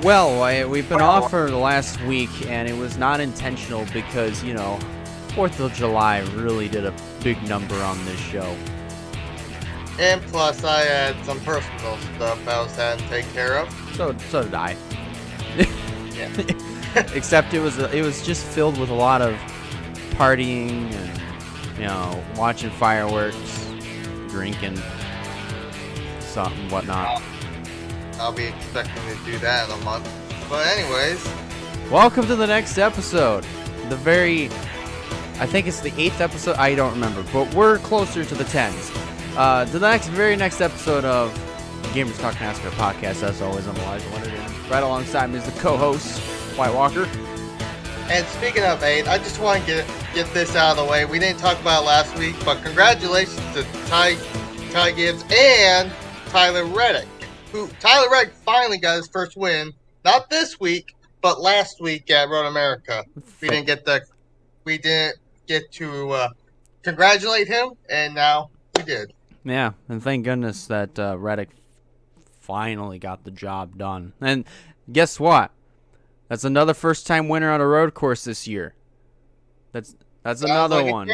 Well, we've been off for the last week, and it was not intentional because, 4th of July really did a big number on this show. And plus, I had some personal stuff I was having to take care of. So did I. Yeah. Except it was just filled with a lot of partying and, watching fireworks, drinking, something, whatnot. I'll be expecting to do that in a month. But anyways. Welcome to the next episode. I think it's the 8th episode. I don't remember, but we're closer to the 10s. The very next episode of Gamers Talk NASCAR podcast. As always, I'm Elijah Leonard, and right alongside me is the co-host, White Walker. And speaking of 8, I just want to get this out of the way. We didn't talk about it last week, but congratulations to Ty Gibbs and Tyler Reddick. Tyler Reddick finally got his first win, not this week, but last week at Road America. We didn't get to congratulate him, and now we did. Yeah, and thank goodness that Reddick finally got the job done. And guess what? That's another first-time winner on a road course this year. That's another one.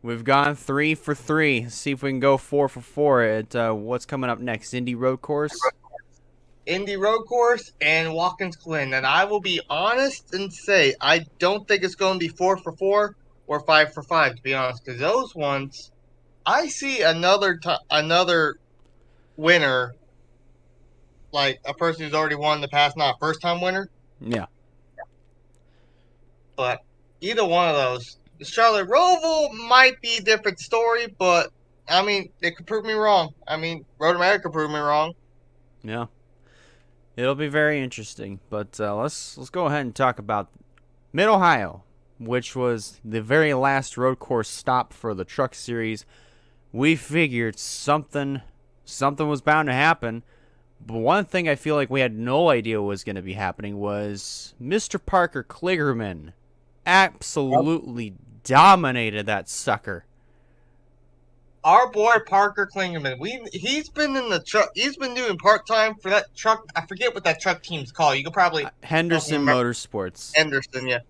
We've gone 3 for 3. See if we can go 4 for 4 at what's coming up next. Indy Road Course? Indy Road Course and Watkins Glen. And I will be honest and say I don't think it's going to be 4 for 4 or 5 for 5, to be honest. Because those ones, I see another winner, like a person who's already won in the past, not a first-time winner. Yeah. But either one of those. Charlotte Roval might be a different story, but, I mean, it could prove me wrong. I mean, Road America proved me wrong. Yeah. It'll be very interesting. But let's go ahead and talk about Mid-Ohio, which was the very last road course stop for the Truck Series. We figured something was bound to happen. But one thing I feel like we had no idea was going to be happening was Mr. Parker Kligerman absolutely dominated that sucker. Our boy Parker Kligerman, he's been in the truck. He's been doing part-time for that truck. I forget what that truck team's called. You could probably Henderson Motorsports. Henderson, yeah.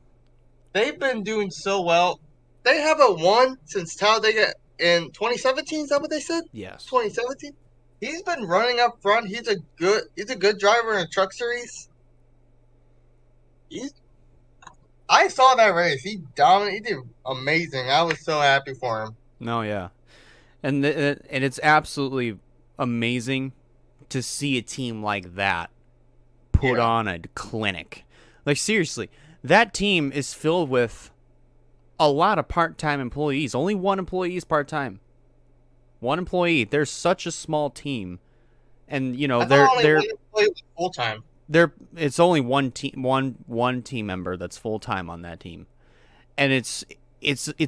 They've been doing so well. They haven't won since Talladega in 2017. Is that what they said? Yes. 2017. He's been running up front. He's a good driver in a Truck Series. I saw that race. He dominated. He did amazing. I was so happy for him. No, yeah. And it's absolutely amazing to see a team like that put on a clinic. Like, seriously, that team is filled with a lot of part-time employees. Only one employee is part-time. One employee. They're such a small team. And, they're full-time. It's only one team member that's full-time on that team. And it's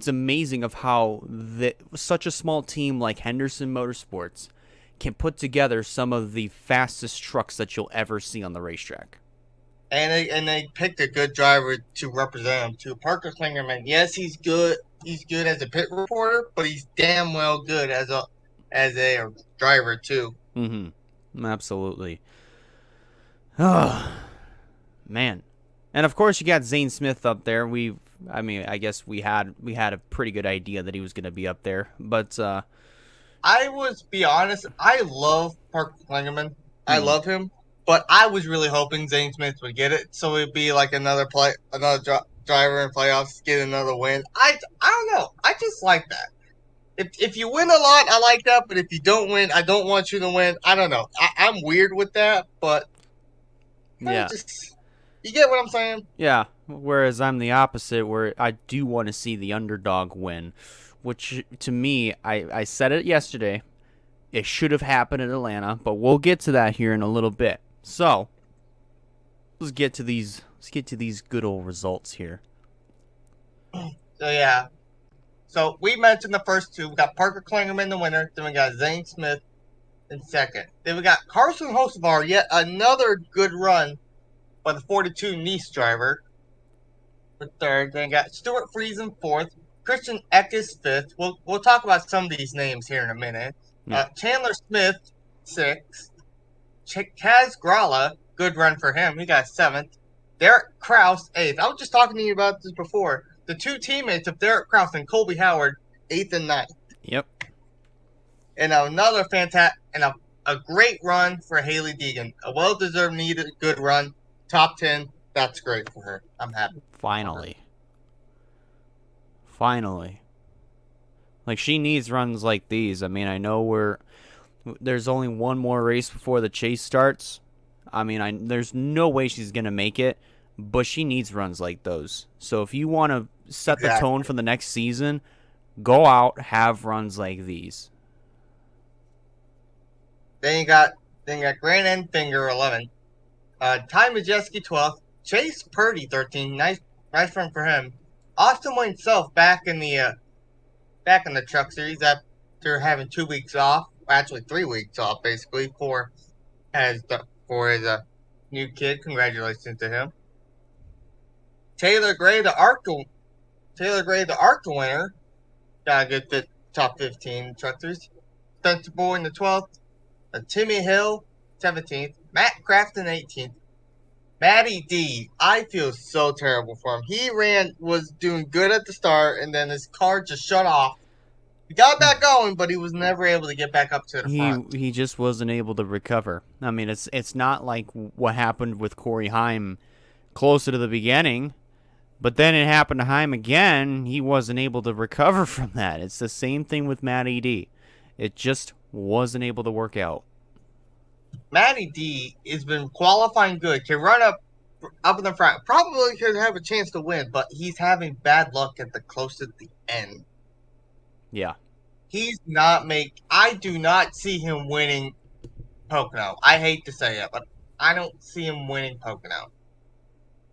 amazing of how such a small team like Henderson Motorsports can put together some of the fastest trucks that you'll ever see on the racetrack. And they picked a good driver to represent them too. Parker Kligerman, yes, he's good. He's good as a pit reporter, but he's damn well good as a driver too. Mm-hmm. Absolutely. Oh, man. And of course you got Zane Smith up there. I guess we had a pretty good idea that he was going to be up there, but I was be honest, I love Parker Kligerman. I love him, but I was really hoping Zane Smith would get it, so it'd be like another driver in playoffs get another win. I don't know. I just like that. If you win a lot, I like that, but if you don't win, I don't want you to win. I don't know. I'm weird with that, but yeah. You get what I'm saying? Yeah, whereas I'm the opposite, where I do want to see the underdog win, which to me, I said it yesterday, it should have happened in Atlanta, but we'll get to that here in a little bit. So, let's get to these good old results here. So yeah. So we mentioned the first two. We got Parker Kligerman the winner, then we got Zane Smith in second. Then we got Carson Hocevar, yet another good run by the 42 Nice driver for third. Then we got Stuart Friesen fourth, Christian Eckes fifth. We'll talk about some of these names here in a minute. Chandler Smith sixth, Kaz Grala, good run for him. He got 7th. Derek Kraus, 8th. I was just talking to you about this before. The two teammates of Derek Kraus and Colby Howard, 8th and 9th. Yep. And another fantastic and a great run for Haley Deegan. A well-deserved, needed, good run. Top 10. That's great for her. I'm happy. Finally. Like, she needs runs like these. I mean, I know there's only one more race before the chase starts. I mean, there's no way she's going to make it, but she needs runs like those. So if you want to set the tone for the next season, go out, have runs like these. Then you got Grant Enfinger, 11. Ty Majeski, 12th. Chase Purdy, 13th. Nice run for him. Austin Wayne Self back in the truck series after having 2 weeks off. Actually, 3 weeks off, basically, for his new kid. Congratulations to him. Taylor Gray, the ARC winner, got a good fit, top 15 truck series. Spencer Boy in the 12th. Timmy Hill, 17th. Matt Crafton, 18th. Matty D, I feel so terrible for him. He was doing good at the start, and then his car just shut off. He got back going, but he was never able to get back up to the front. He just wasn't able to recover. I mean, it's not like what happened with Corey Haim closer to the beginning, but then it happened to Haim again. He wasn't able to recover from that. It's the same thing with Matty D. It just wasn't able to work out. Matty D has been qualifying good. Can run up in the front. Probably could have a chance to win, but he's having bad luck at the close to the end. Yeah. I do not see him winning Pocono. I hate to say it, but I don't see him winning Pocono.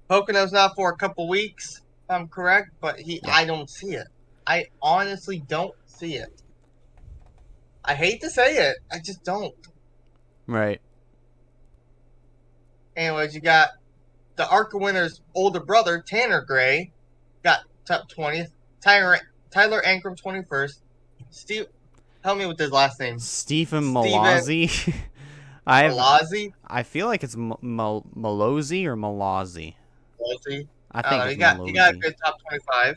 Pocono's not for a couple weeks, if I'm correct, but I don't see it. I honestly don't see it. I hate to say it. I just don't. Right. Anyways, you got the ARCA winner's older brother, Tanner Gray, got top 20th. Tyler Ankrum, 21st. Steve, help me with his last name. Stephen Malazzi. Malazzi? I feel like it's Malozzi or Malazzi. Malazzi? I think it's Malozzi. He got a good top 25.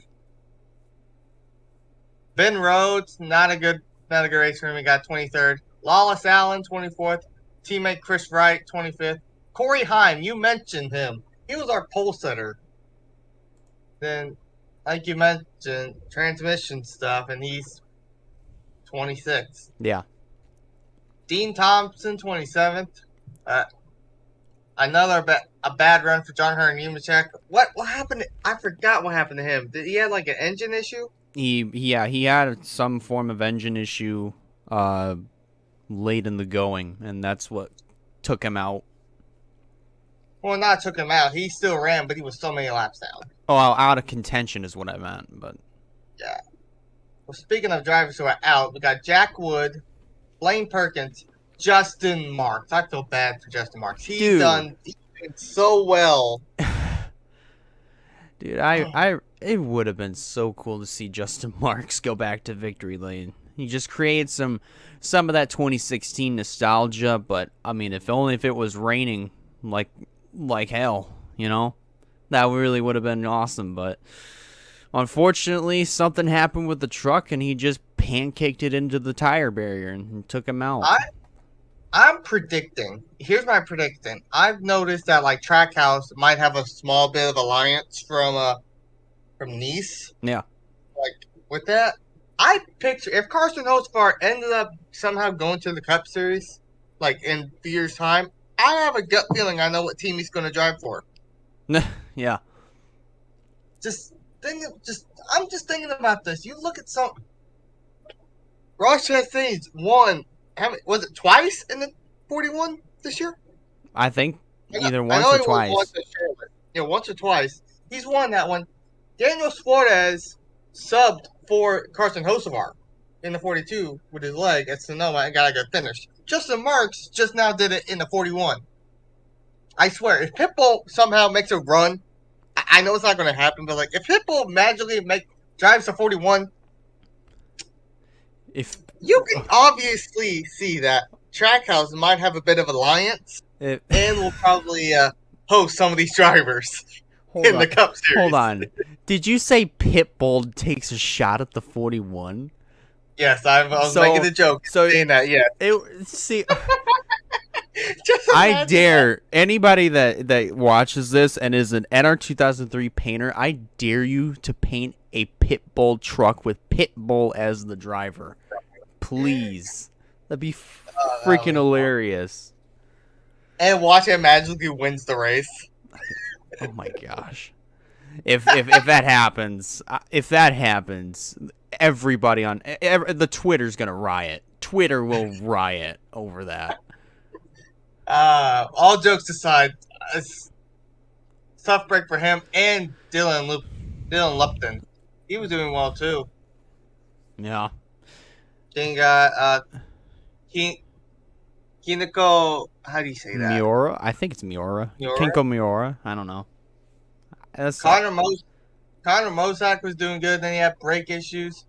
Ben Rhodes, not a good race for him. He got 23rd. Lawless Allen, 24th. Teammate Chris Wright, 25th. Corey Haim, you mentioned him. He was our pole setter. Then, like you mentioned, transmission stuff, and he's 26th. Yeah. Dean Thompson, 27th. Another a bad run for John Hunter Nemechek. What happened? I forgot what happened to him. Did he have like an engine issue? He had some form of engine issue late in the going, and that's what took him out. Well, not took him out. He still ran, but he was so many laps down. Oh, out of contention is what I meant, but yeah. Well, speaking of drivers who are out, we got Jack Wood, Blaine Perkins, Justin Marks. I feel bad for Justin Marks. He's done so well. Dude, it would have been so cool to see Justin Marks go back to victory lane. He just created some of that 2016 nostalgia, but I mean, if it was raining like hell, you know, that really would have been awesome. But unfortunately, something happened with the truck, and he just pancaked it into the tire barrier and took him out. I'm predicting. Here's my prediction. I've noticed that like Trackhouse might have a small bit of alliance from Nice. Yeah. Like with that, I picture if Carson Hocevar ended up somehow going to the Cup Series, like in a few years' time, I have a gut feeling I know what team he's going to drive for. Yeah. I'm just thinking about this. You look at Ross Chastain's won. Was it twice in the 41 this year? I think either once or twice. Once or twice. He's won that one. Daniel Suarez subbed for Carson Hocevar in the 42 with his leg at Sonoma and got a good finish. Justin Marks just now did it in the 41. I swear, if Pitbull somehow makes a run, I know it's not going to happen, but like if Pitbull magically drives the 41, you can obviously see that Trackhouse might have a bit of alliance and we'll probably host some of these drivers in the Cup Series. Hold on. Did you say Pitbull takes a shot at the 41? Yes, I was making the joke saying that, yeah. I dare anybody that watches this and is an NR 2003 painter, I dare you to paint a Pitbull truck with Pitbull as the driver. Please. That'd be freaking hilarious. And watch him magically wins the race. Oh my gosh. If that happens, everybody on the Twitter's gonna riot. Twitter will riot over that. All jokes aside, tough break for him and Dylan Lupton. He was doing well too. Yeah. Then got Kineko. How do you say that? Miura. I think it's Miura. Kinko Miura. I don't know. Connor Mosak was doing good. Then he had brake issues.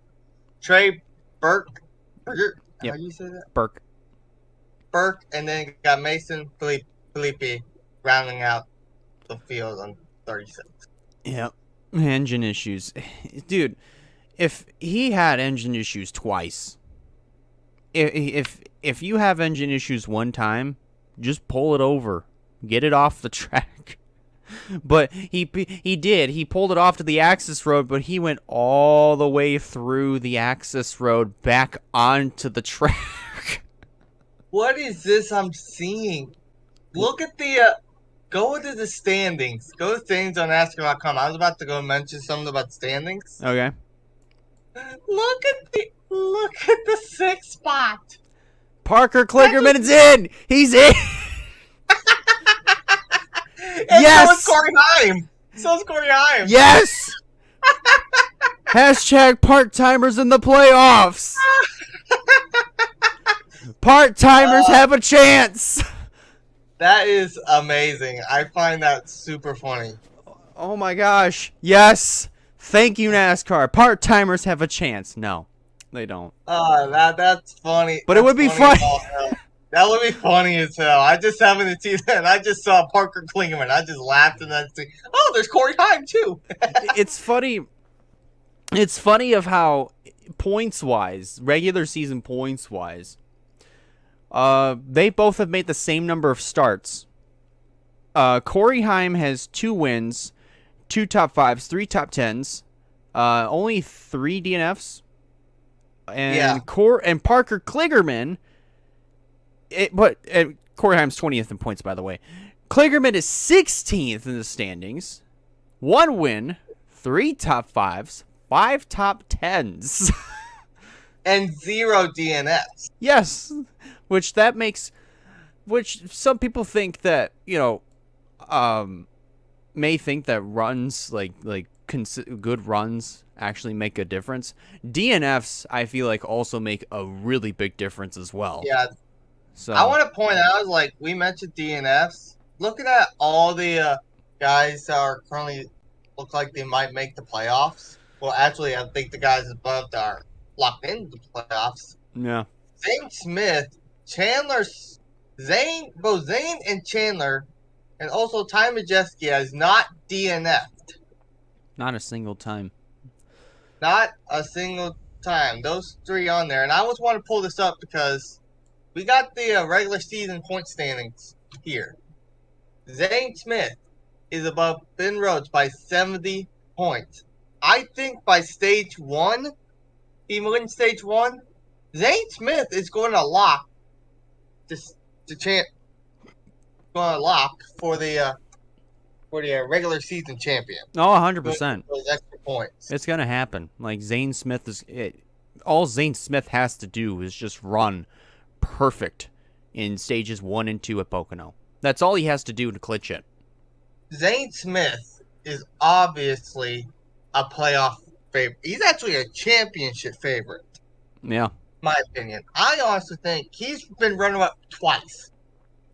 Trey Burke. How do you say that? Burke, and then got Mason Felipe rounding out the field on 36. Yeah, engine issues, dude. If he had engine issues twice, if you have engine issues one time, just pull it over, get it off the track. But he did. He pulled it off to the access road, but he went all the way through the access road back onto the track. What is this I'm seeing? Look at the go to the standings. Go to standings on NASCAR.com. I was about to go mention something about standings. Okay. Look at the 6th spot. Parker Kligerman is in. He's in. And yes. So is Corey Haim. Yes. Hashtag part-timers in the playoffs. Part-timers have a chance. That is amazing. I find that super funny. Oh my gosh. Yes. Thank you, NASCAR. Part-timers have a chance. No, they don't. That's funny. But it would be funny. That would be funny as hell. I just happened to see that, and I just saw Parker Kligerman. I just laughed and then see, oh, there's Corey Haim too. It's funny. It's funny of how points-wise, regular season points-wise, they both have made the same number of starts. Corey Haim has 2 wins, 2 top 5s, 3 top 10s, only 3 DNFs, and and Parker Kligerman. Corey Haim's 20th in points, by the way. Kligerman is 16th in the standings. 1 win, 3 top 5s, 5 top 10s. And 0 DNFs. Yes. Which some people think that, may think that runs, good runs actually make a difference. DNFs, I feel like, also make a really big difference as well. Yeah. So I want to point out, we mentioned DNFs. Looking at all the guys that are currently look like they might make the playoffs. Well, actually, I think the guys above that are locked into the playoffs. Yeah. Zane Smith, both Zane and Chandler, and also Ty Majeski has not DNF'd. Not a single time. Not a single time. Those 3 on there. And I always want to pull this up because we got the regular season point standings here. Zane Smith is above Ben Rhodes by 70 points. I think by stage 1, he wins stage 1, Zane Smith is going to lock for the regular season champion. Oh, 100%. Those extra points. It's going to happen. All Zane Smith has to do is just run perfect in stages 1 and 2 at Pocono. That's all he has to do to clinch it. Zane Smith is obviously a playoff favorite. He's actually a championship favorite. Yeah. My opinion. I honestly think he's been runner up twice.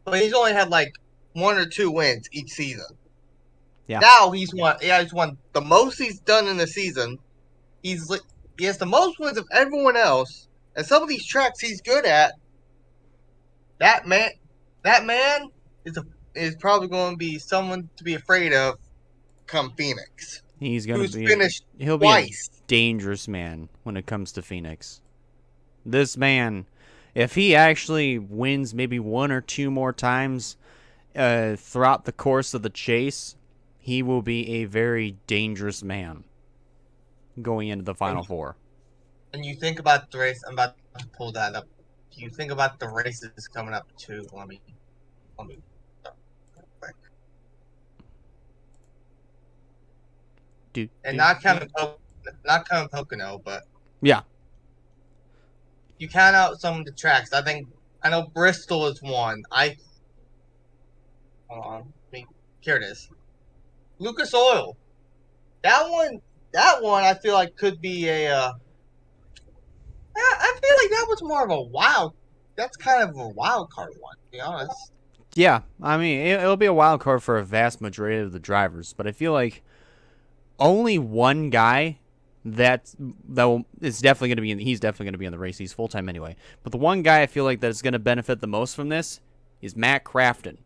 But he's only had 1 or 2 wins each season. Yeah. Now he's won the most he's done in the season. He has the most wins of everyone else. And some of these tracks he's good at. That man is is probably going to be someone to be afraid of come Phoenix. He's gonna Who's be finished he'll be a twice. dangerous man when it comes to Phoenix. This man, if he actually wins maybe one or two more times throughout the course of the chase, he will be a very dangerous man going into the Final Four. And you think about the race, I'm about to pull that up. You think about the races coming up too. Let me and not counting Pocono, but yeah, you count out some of the tracks. I know Bristol is one. Hold on. Here it is. Lucas Oil. That one I feel like could be I feel like that was more of a wild. That's kind of a wild card one, to be honest. yeah. I mean, it'll be a wild card for a vast majority of the drivers, but I feel like only one guy is definitely going to be he's definitely going to be in the race. He's full time anyway. But the one guy I feel like that is going to benefit the most from this is Matt Crafton.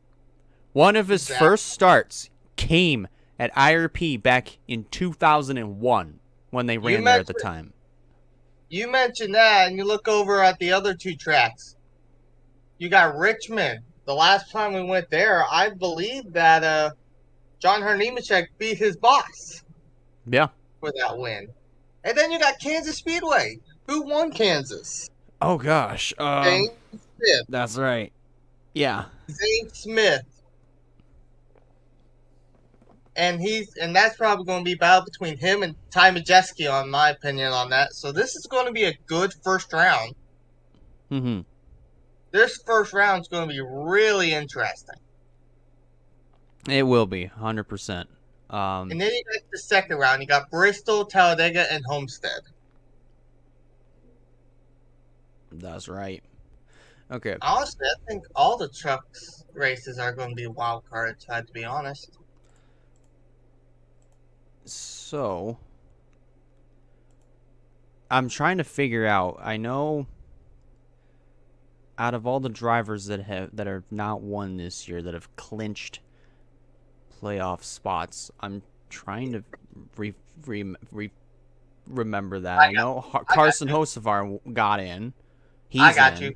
One of his first starts came at IRP back in 2001 when they ran there at the time. You mentioned that, and you look over at the other two tracks. You got Richmond. The last time we went there, I believe that John Nemechek beat his boss. Yeah. For that win. And then you got Kansas Speedway. Who won Kansas? Oh gosh. Zane Smith. That's right. Yeah. Zane Smith. And that's probably going to be a battle between him and Ty Majeski, on my opinion on that. So this is going to be a good first round. Mm-hmm. This first round is going to be really interesting. It will be 100%. And then you got the second round. You got Bristol, Talladega, and Homestead. That's right. Okay. Honestly, I think all the trucks races are going to be wild cards, I have to be honest. So, I'm trying to figure out. I know out of all the drivers that are not won this year that have clinched playoff spots, I'm trying to remember that. I know Carson Hocevar got in. I got you.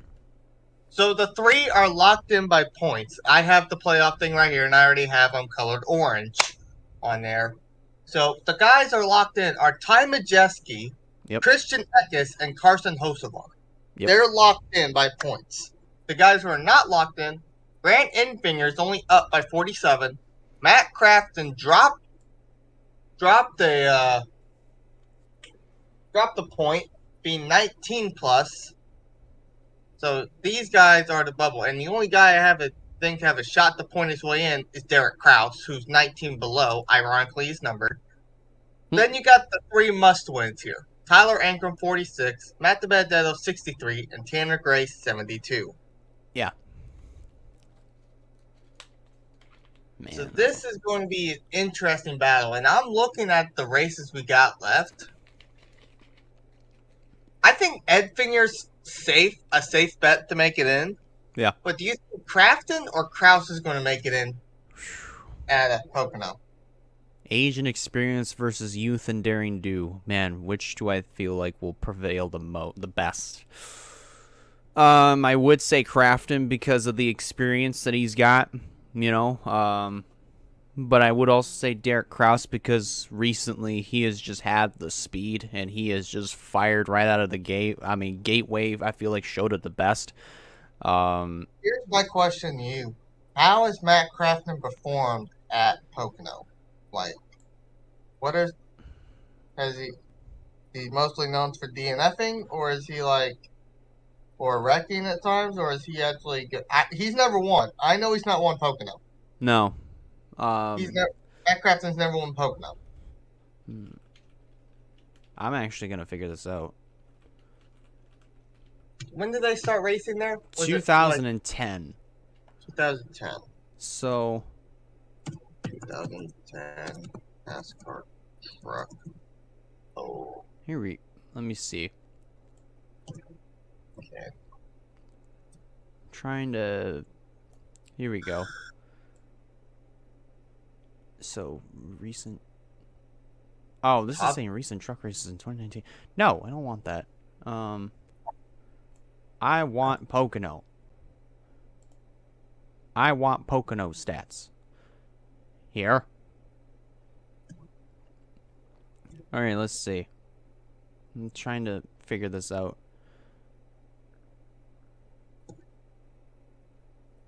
So the three are locked in by points. I have the playoff thing right here, and I already have them colored orange on there. So the guys are locked in are Ty Majeski, Christian Eckes, and Carson Hocevar. Yep. They're locked in by points. The guys who are not locked in, Grant Enfinger is only up by 47. Matt Crafton dropped the point, being 19 plus. So these guys are the bubble, and the only guy I think have a shot to point his way in is Derek Kraus, who's 19 below. Ironically, he's numbered. Then you got the three must-wins here: Tyler Ankrum 46, Matt DiBenedetto 63, and Tanner Gray 72. Yeah. Man. So this is going to be an interesting battle, and I'm looking at the races we got left. I think Edfinger's a safe bet to make it in. Yeah. But do you think Crafton or Kraus is going to make it in at Pocono? Age and experience versus youth and daring do. Man, which do I feel like will prevail the best? I would say Crafton because of the experience that he's got, you know. But I would also say Derek Kraus because recently he has just had the speed and he has just fired right out of the gate. I mean, Gateway, I feel like, showed it the best. Here's my question to you. How has Matt Crafton performed at Pocono? Like, has he mostly known for DNFing, or is he or wrecking at times, or is he actually good? He's never won. I know he's not won Pocono. No. Matt Crafton's never won Pocono. I'm actually going to figure this out. When did they start racing there? 2010. 2010. So. 2010 NASCAR truck. Oh. Let me see. Okay. Here we go. So recent. Oh, this is Top. saying recent truck races in 2019. No, I don't want that. I want Pocono. I want Pocono stats. Here. All right, let's see. I'm trying to figure this out.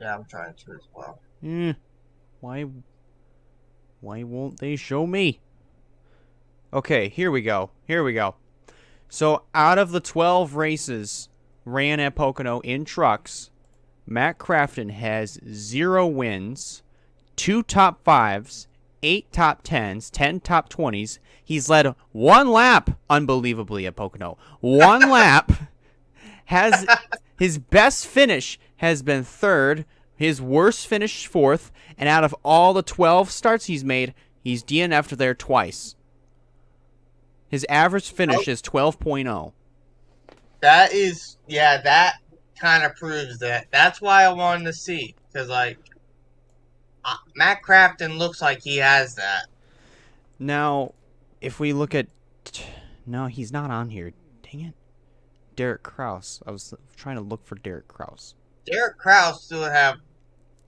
Yeah, I'm trying to as well. Why won't they show me? Okay, here we go. So, out of the 12 races ran at Pocono in trucks, Matt Crafton has 0 wins, 2 top 5s, 8 top 10s, 10 top 20s. He's led 1 lap, unbelievably, at Pocono. 1 lap. Has his best finish has been 3rd, his worst finish 4th, and out of all the 12 starts he's made, he's DNF'd there twice. His average finish is 12.0. That is, yeah, that kind of proves that. That's why I wanted to see. Because, like, Matt Crafton looks like he has that. Now, if we look at... No, he's not on here. Dang it. Derek Kraus. I was trying to look for Derek Kraus. Derek Kraus still would have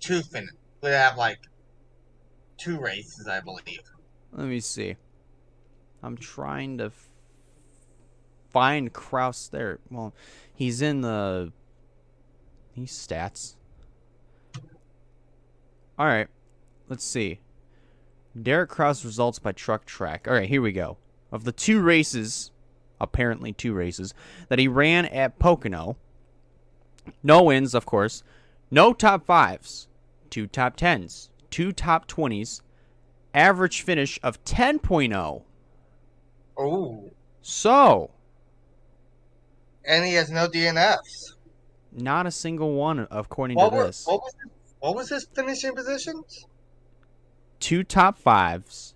2 finishes. Would have, like, 2 races, I believe. Let me see. I'm trying to find Kraus there. Well, he's in these stats. All right, let's see. Derek Kraus results by truck track. All right, here we go. Of the 2 races, apparently 2 races, that he ran at Pocono, no wins, of course, no top 5s, 2 top 10s, 2 top 20s, average finish of 10.0. Oh. So, And he has no DNFs. not a single one, according to this. What was his finishing positions? 2 top 5s.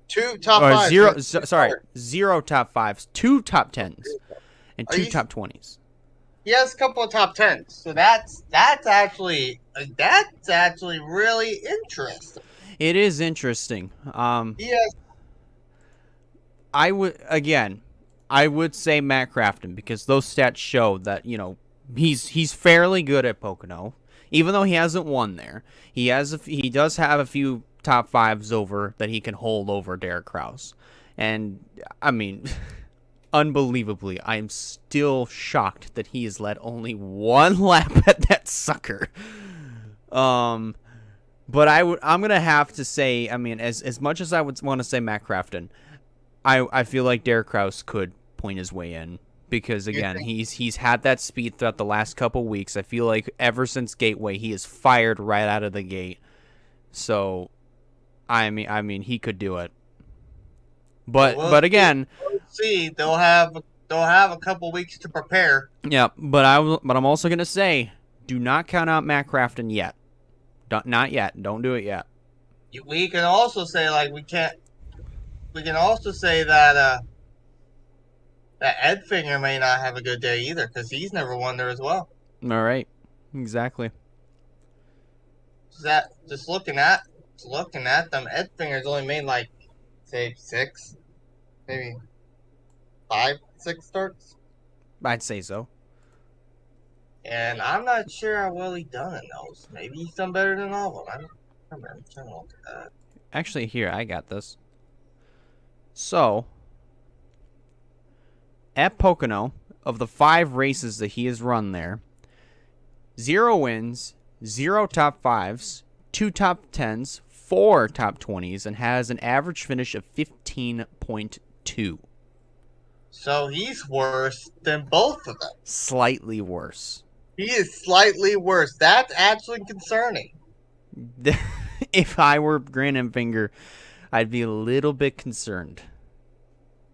2 top Or 5s. 0 top 5s, 2 top 10s, and 2 top 20s. He has a couple of top 10s. So that's actually really interesting. It is interesting. He has I would say Matt Crafton, because those stats show that, you know, he's fairly good at Pocono, even though he hasn't won there. He does have a few top 5s over that he can hold over Derek Kraus. And I mean, unbelievably, I'm still shocked that he has led only 1 lap at that sucker. But I'm gonna have to say, I mean, as much as I would want to say Matt Crafton, I feel like Derek Kraus could point his way in, because again, he's had that speed throughout the last couple weeks. I feel like ever since Gateway, he is fired right out of the gate. So, I mean, he could do it. But again, see, they'll have a couple weeks to prepare. Yeah, but I'm also gonna say, do not count out Matt Crafton yet. Not yet. Don't do it yet. We can also say, like, we can also say that that Edfinger may not have a good day either, because he's never won there as well. All right, exactly. Just looking at them, Edfinger's only made, like, say 6, maybe 5, 6 starts. I'd say so. And I'm not sure how well he's done in those. Maybe he's done better than all of them. I don't remember. I'm trying to look at that. Actually, here, I got this. So, at Pocono, of the 5 races that he has run there, 0 wins, 0 top 5s, 2 top 10s, 4 top 20s, and has an average finish of 15.2. So he's worse than both of them. Slightly worse. He is slightly worse. That's actually concerning. If I were Grant Enfinger, I'd be a little bit concerned.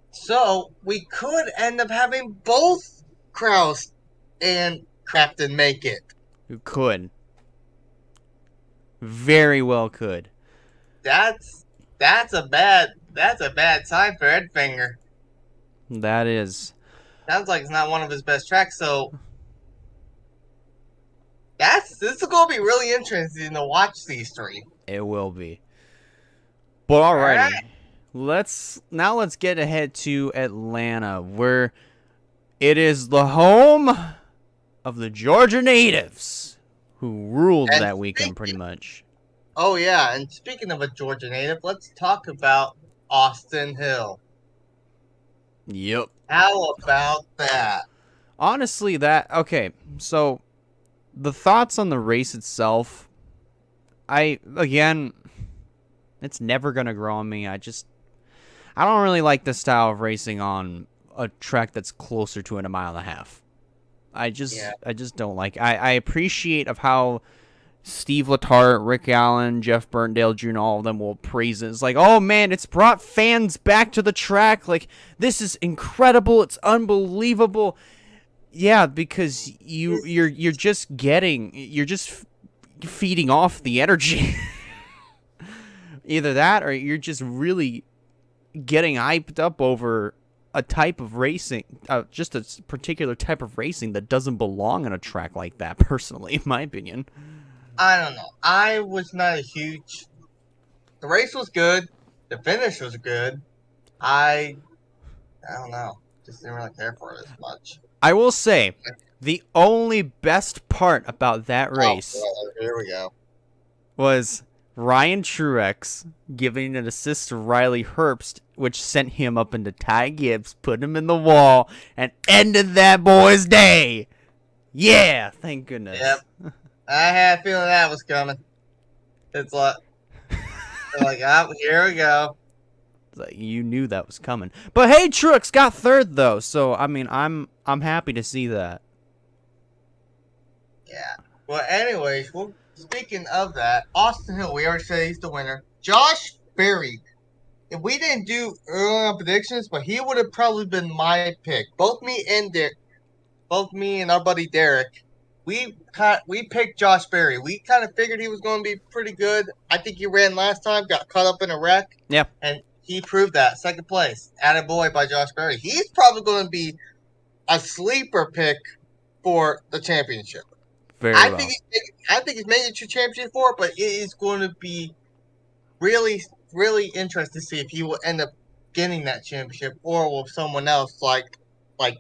So we could end up having both Kraus and Crafton make it. Who could. Very well could. That's a bad sign for Edfinger. That is. Sounds like it's not one of his best tracks, so this is gonna be really interesting to watch these 3. It will be. But All right. alrighty, let's get ahead to Atlanta, where it is the home of the Georgia natives, who ruled And that weekend pretty much. oh yeah, and speaking of a Georgia native, let's talk about Austin Hill. Yep. How about that? Honestly, okay. So the thoughts on the race itself, it's never gonna grow on me. I don't really like the style of racing on a track that's closer to a mile and a half. Yeah. I just don't like. I appreciate of how Steve Letarte, Rick Allen, Jeff Burntdale Jr., all of them will praise it. It's like, oh man, it's brought fans back to the track. Like, this is incredible. It's unbelievable. Yeah, because you're just feeding off the energy. Either that, or you're just really getting hyped up over a type of racing, just a particular type of racing that doesn't belong on a track like that. Personally, in my opinion. I don't know. I was not a huge. The race was good. The finish was good. I don't know. Just didn't really care for it as much. I will say, the only best part about that race well, here we go. was Ryan Truex giving an assist to Riley Herbst, which sent him up into Ty Gibbs, put him in the wall, and ended that boy's day. Yeah, thank goodness. Yep. I had a feeling that was coming. It's like, here we go. It's like, you knew that was coming. But hey, Truex got third though, so I mean, I'm happy to see that. Yeah. Well, anyways, speaking of that, Austin Hill, we already said he's the winner. Josh Berry. If we didn't do early on predictions, but he would have probably been my pick. Both me and our buddy Derek, we picked Josh Berry. We kind of figured he was going to be pretty good. I think he ran last time, got caught up in a wreck. Yeah. And he proved that. Second place. Attaboy by Josh Berry. He's probably going to be a sleeper pick for the championship. I think he's made it to championship for it, but it is going to be really, really interesting to see if he will end up getting that championship, or will someone else like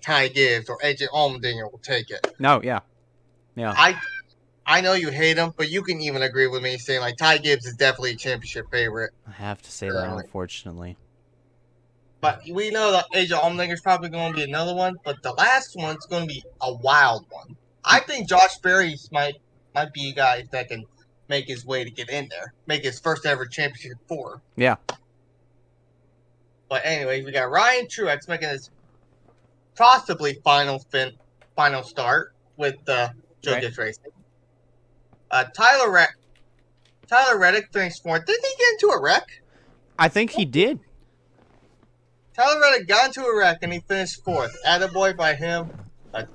Ty Gibbs or AJ Allmendinger will take it. No, yeah. I know you hate him, but you can even agree with me saying like Ty Gibbs is definitely a championship favorite. I have to say that, unfortunately. But we know that AJ Allmendinger is probably going to be another one, but the last one's going to be a wild one. I think Josh Berry might be a guy that can make his way to get in there, make his first ever championship four. Yeah. But anyway, we got Ryan Truex making his possibly final start with Joe Gibbs Racing. Tyler Reddick finished fourth. Didn't he get into a wreck? I think he did. Tyler Reddick got into a wreck and he finished fourth. Attaboy by him.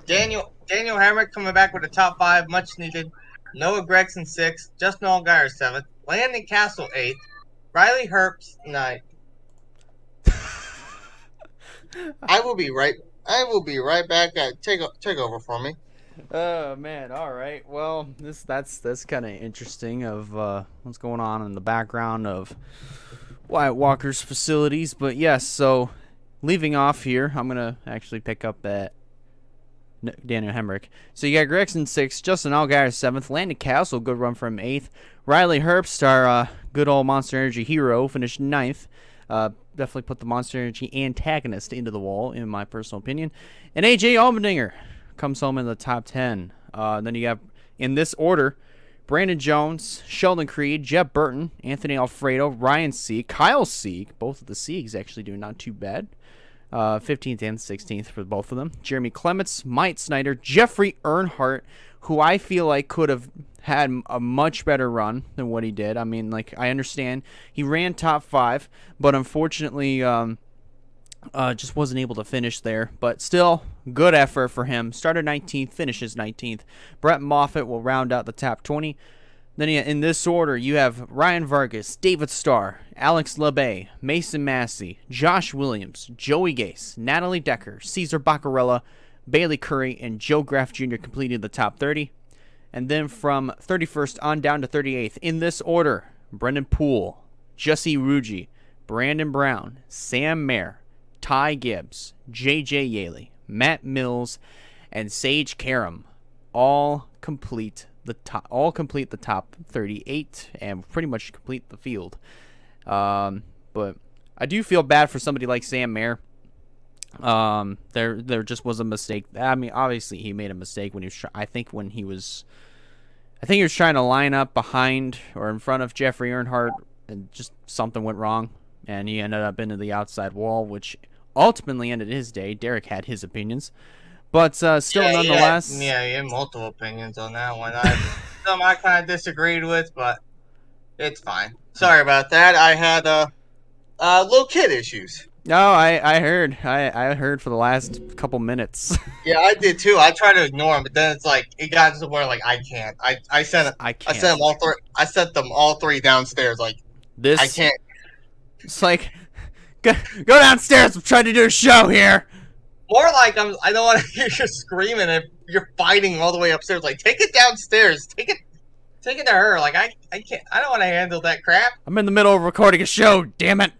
Daniel Hamrick coming back with a top five, much needed. Noah Gregson sixth. Justin Allgaier seventh. Landon Castle eighth. Riley Herbst ninth. I will be right back. Take over for me. Oh man! All right. Well, that's kind of interesting of what's going on in the background of Wyatt Walker's facilities. But yes, so leaving off here, I'm gonna actually pick up at Daniel Hemrick. So you got Gregson 6th, Justin Allgaier 7th, Landon Castle, good run from 8th. Riley Herbst, our good old Monster Energy hero, finished 9th. Definitely put the Monster Energy antagonist into the wall, in my personal opinion. And AJ Allmendinger comes home in the top 10. Then you have, in this order, Brandon Jones, Sheldon Creed, Jeb Burton, Anthony Alfredo, Ryan Sieg, Kyle Sieg. Both of the Siegs actually doing not too bad. 15th and 16th for both of them. Jeremy Clements, Mike Snyder, Jeffrey Earnhardt, who I feel like could have had a much better run than what he did. I mean, like, I understand he ran top 5, but unfortunately just wasn't able to finish there. But still, good effort for him. Started 19th, finishes 19th. Brett Moffitt will round out the top 20. Then in this order, you have Ryan Vargas, David Starr, Alex LeBay, Mason Massey, Josh Williams, Joey Gase, Natalie Decker, Cesar Baccarella, Bailey Curry, and Joe Graff Jr. completing the top 30. And then from 31st on down to 38th, in this order, Brendan Poole, Jussie Ruggie, Brandon Brown, Sam Mayer, Ty Gibbs, J.J. Yaley, Matt Mills, and Sage Karam all complete the top 38 and pretty much complete the field. But I do feel bad for somebody like Sam Mayer. There just was a mistake. I mean, obviously he made a mistake when he was. I think he was trying to line up behind or in front of Jeffrey Earnhardt, and just something went wrong, and he ended up into the outside wall, which ultimately ended his day. Derek had his opinions, but still, nonetheless. Yeah, he had multiple opinions on that one. Some I kind of disagreed with, but it's fine. Sorry about that. I had little kid issues. No, I heard. I heard for the last couple minutes. Yeah, I did too. I tried to ignore him, but then it's like it got to the point like I can't. I sent them all three. I sent them all three downstairs. Like this, I can't. It's like go downstairs. I'm trying to do a show here. More like I don't want to hear you screaming and you're fighting all the way upstairs. Like take it downstairs. Take it to her. Like I can't. I don't want to handle that crap. I'm in the middle of recording a show. Damn it.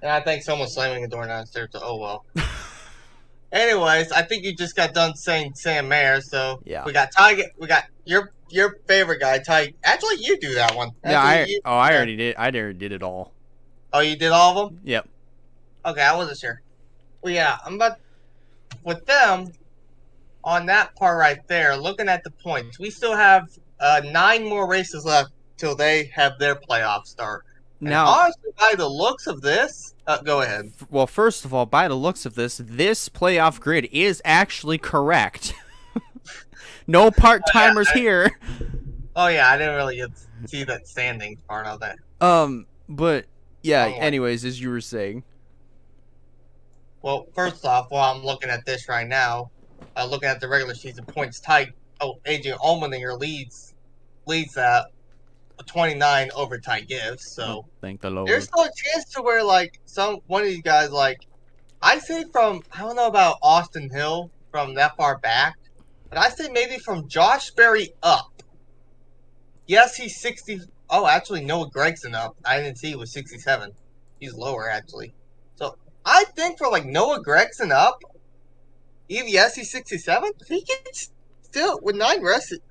And I think someone's slamming the door downstairs, so oh well. Anyways, I think you just got done saying Sam Mayer, so yeah. We got your favorite guy, Ty. Actually, you do that one. I already did. I already did it all. Oh, you did all of them? Yep. Okay, I wasn't sure. Well, yeah, I'm about with them on that part right there. Looking at the points, we still have 9 more races left till they have their playoff start. Now, honestly, by the looks of this, go ahead. Well, first of all, by the looks of this playoff grid is actually correct. No part-timers here. Oh yeah, I didn't really see that standings part of that. But yeah. Anyways, as you were saying. Well, first off, while I'm looking at this right now, looking at the regular season points tied. Oh, AJ Allmendinger leads that. 29 over Ty Gibbs, so thank the Lord. There's still a chance to where like one of these guys, like I say from I don't know about Austin Hill from that far back, but I say maybe from Josh Berry up. Yes, he's 60. Oh, actually Noah Gragson up. I didn't see he was 67. He's lower actually. So I think for like Noah Gragson up, even yes he's 67, he can still with 9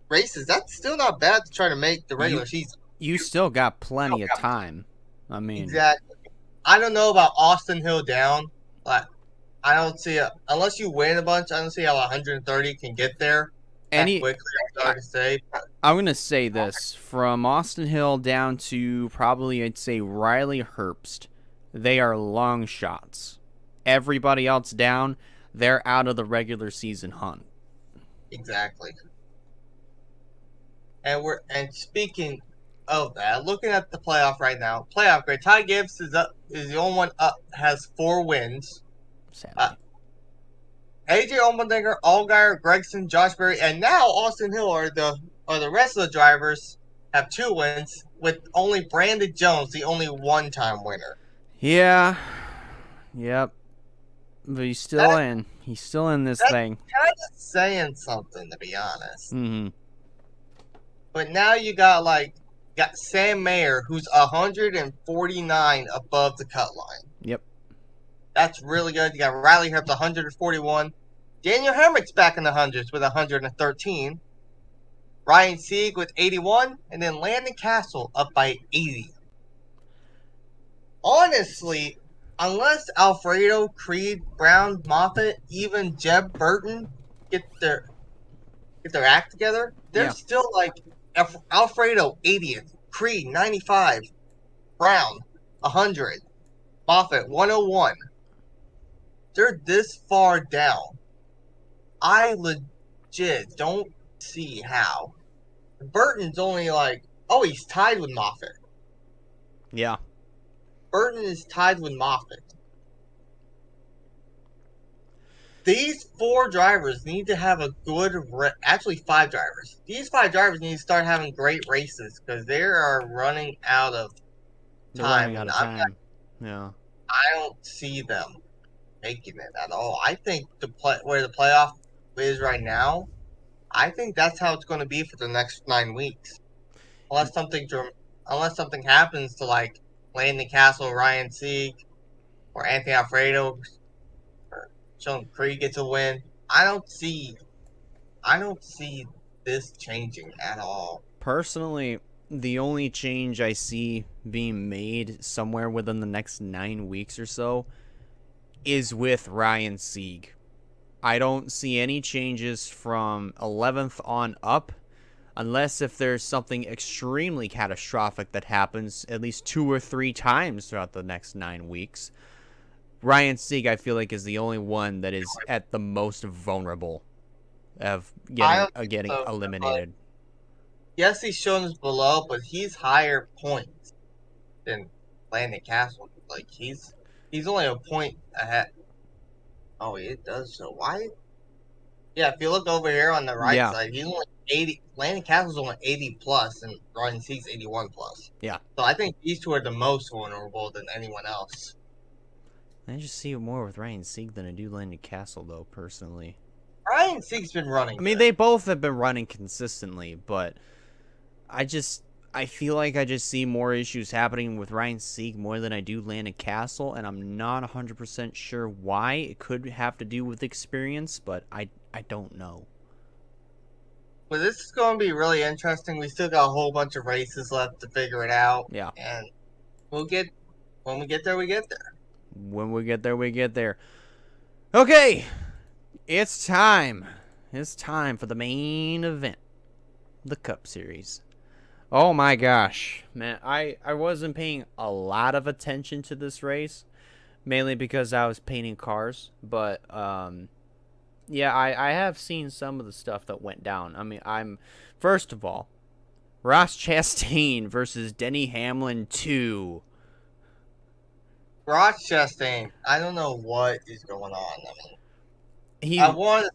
races, that's still not bad to try to make the regular season. You still got plenty of time. I mean, exactly. I don't know about Austin Hill down, but I don't see unless you win a bunch. I don't see how 130 can get there quickly. I'm sorry to say. I'm gonna say this from Austin Hill down to probably I'd say Riley Herbst. They are long shots. Everybody else down, they're out of the regular season hunt. Exactly. And speaking of that, looking at the playoff right now, playoff grade, Ty Gibbs is the only one up, has 4 wins. AJ Allmendinger, Allgaier, Gragson, Josh Berry, and now Austin Hill are the rest of the drivers have 2 wins, with only Brandon Jones, the only one-time winner. Yeah. Yep. But he's still in. He's still in this thing. Kind of saying something, to be honest. Mm-hmm. But now you got Sam Mayer, who's 149 above the cut line. Yep. That's really good. You got Riley Herbst, 141. Daniel Hemrick's back in the hundreds with 113. Ryan Sieg with 81. And then Landon Castle up by 80. Honestly, unless Alfredo, Creed, Brown, Moffitt, even Jeb Burton get their act together, they're still Alfredo 80th, Creed 95, Brown 100, Moffitt 101. They're this far down. I legit don't see how. Burton's only he's tied with Moffitt. Yeah. Burton is tied with Moffitt. These 4 drivers need to have a good actually 5 drivers. These 5 drivers need to start having great races because they are running out of time. Yeah. I don't see them making it at all. I think where the playoff is right now, I think that's how it's going to be for the next 9 weeks. unless unless something happens to like Landon Castle, Ryan Sieg, or Anthony Alfredo, or Sean Creed gets a win. I don't see I don't see this changing at all. Personally, the only change I see being made somewhere within the next 9 weeks or so is with Ryan Sieg. I don't see any changes from 11th on up, unless if there's something extremely catastrophic that happens at least 2 or 3 times throughout the next 9 weeks. Ryan Sieg, I feel like, is the only one that is at the most vulnerable of I getting don't think getting so. eliminated. Yes, he's shown us below, but he's higher points than Landon Castle. Like he's only a point ahead. Oh, it does show. Why? Yeah, if you look over here on the right Yeah, side, he's only 80. Landon Castle's only 80 plus, and Ryan Sieg's 81 plus. yeah. So I think these two are the most vulnerable than anyone else. I just see it more with Ryan Sieg than I do Landon Castle, though, personally. Ryan Sieg's been running. I mean, good. they both have been running consistently, but I feel like I just see more issues happening with Ryan Sieg more than I do Landon Castle, and I'm not 100% sure why. It could have to do with experience, but I don't know. But this is going to be really interesting. We still got a whole bunch of races left to figure it out, Yeah. and we'll get when we get there, we get there. When we get there, we get there. Okay, it's time. It's time for the main event, the Cup Series. Oh my gosh, man, I wasn't paying a lot of attention to this race, mainly because I was painting cars, but yeah, I have seen some of the stuff that went down. I mean, first of all, Ross Chastain versus Denny Hamlin 2. Ross Chastain, I don't know what is going on. I mean, He I want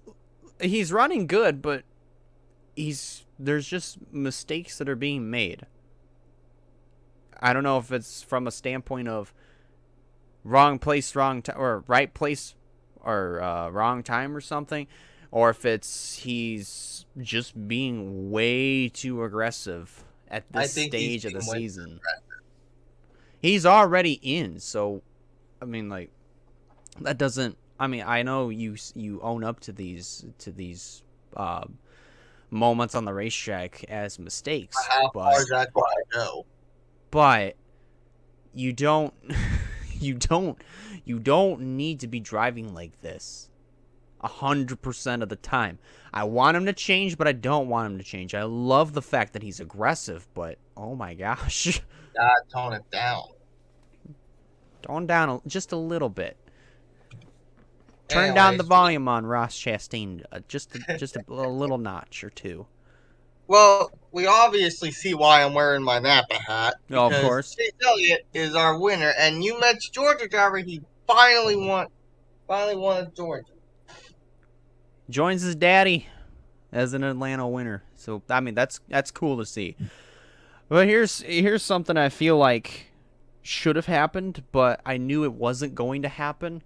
he's running good, but there's just mistakes that are being made. I don't know if it's from a standpoint of wrong place, wrong time, or right place, or wrong time, or something, or if it's he's just being way too aggressive at I this think stage of the being way too season. He's already in, so I mean, like, that doesn't. I mean, I know you own up to these moments on the racetrack as mistakes, how but far is that going to go? but you don't you don't need to be driving like this 100% of the time. I want him to change, but I don't want him to change. I love the fact that he's aggressive, but oh my gosh. Gotta tone it down. Tone down just a little bit. Turn down the volume on Ross Chastain just a little notch or two. Well, we obviously see why I'm wearing my Napa hat. Oh, of course. Chase Elliott is our winner, and you mentioned Georgia driver. He finally won at Georgia. Joins his daddy as an Atlanta winner. So I mean that's cool to see. But here's something I feel like should have happened, but I knew it wasn't going to happen.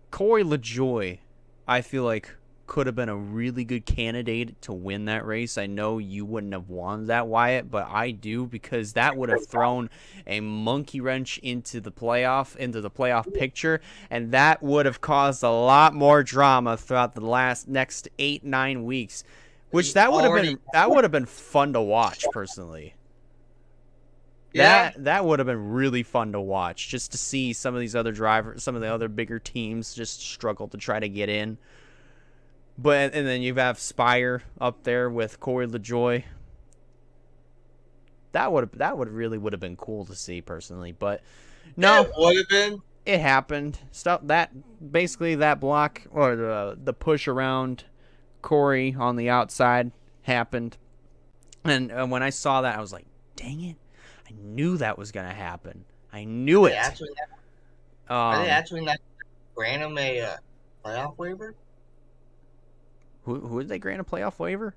Corey LaJoie, I feel like, could have been a really good candidate to win that race. I know you wouldn't have won that, Wyatt, but I do, because that would have thrown a monkey wrench into the playoff picture, and that would have caused a lot more drama throughout the next 8-9 weeks, which that would have been fun to watch personally. Yeah. That would have been really fun to watch, just to see some of these other drivers, some of the other bigger teams just struggle to try to get in. But and then you have Spire up there with Corey LaJoie. That would have been cool to see personally, but no, It would have been. it happened. That block or the push around Corey on the outside happened, and when I saw that, I was like, dang it. I knew that was going to happen. I knew it. Are they actually not grant him a playoff waiver? Who did they grant a playoff waiver?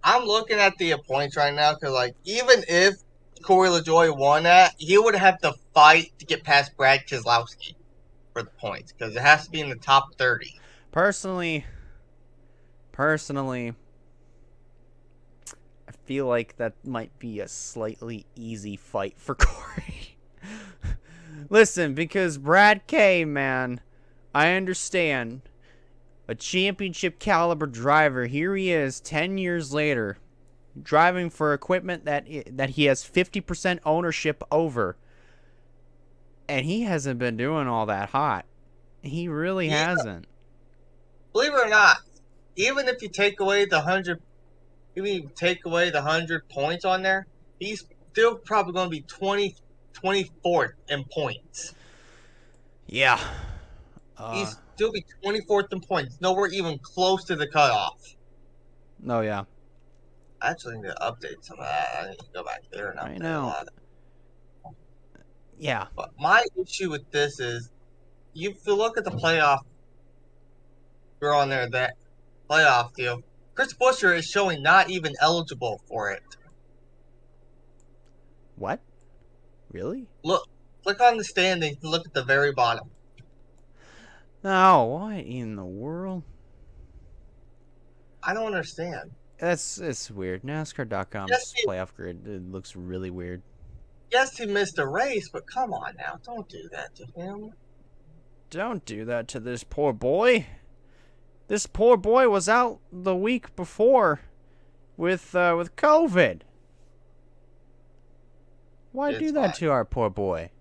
I'm looking at the points right now because, like, even if Corey LaJoie won that, he would have to fight to get past Brad Keselowski for the points because it has to be in the top 30. Personally, I feel like that might be a slightly easy fight for Corey. Listen, because Brad K, man, I understand. A championship caliber driver, here he is 10 years later, driving for equipment that he has 50% ownership over. And he hasn't been doing all that hot. He really hasn't. Believe it or not, even if you take away the 100 points on there, he's still probably going to be 24th in points. Yeah. He's still be 24th in points. Nowhere even close to the cutoff. Oh, yeah. I actually need to update some of that. I need to go back there and update a lot of it. Yeah. But my issue with this is, if you look at the playoff, we're on there, that playoff deal, Chris Buescher is showing not even eligible for it. What? Really? Look, click on the standings and look at the very bottom. No, what in the world? I don't understand. It's weird. NASCAR.com's playoff grid, it looks really weird. Yes, he missed a race, but come on now. Don't do that to him. Don't do that to this poor boy. This poor boy was out the week before with COVID. Why do that to our poor boy?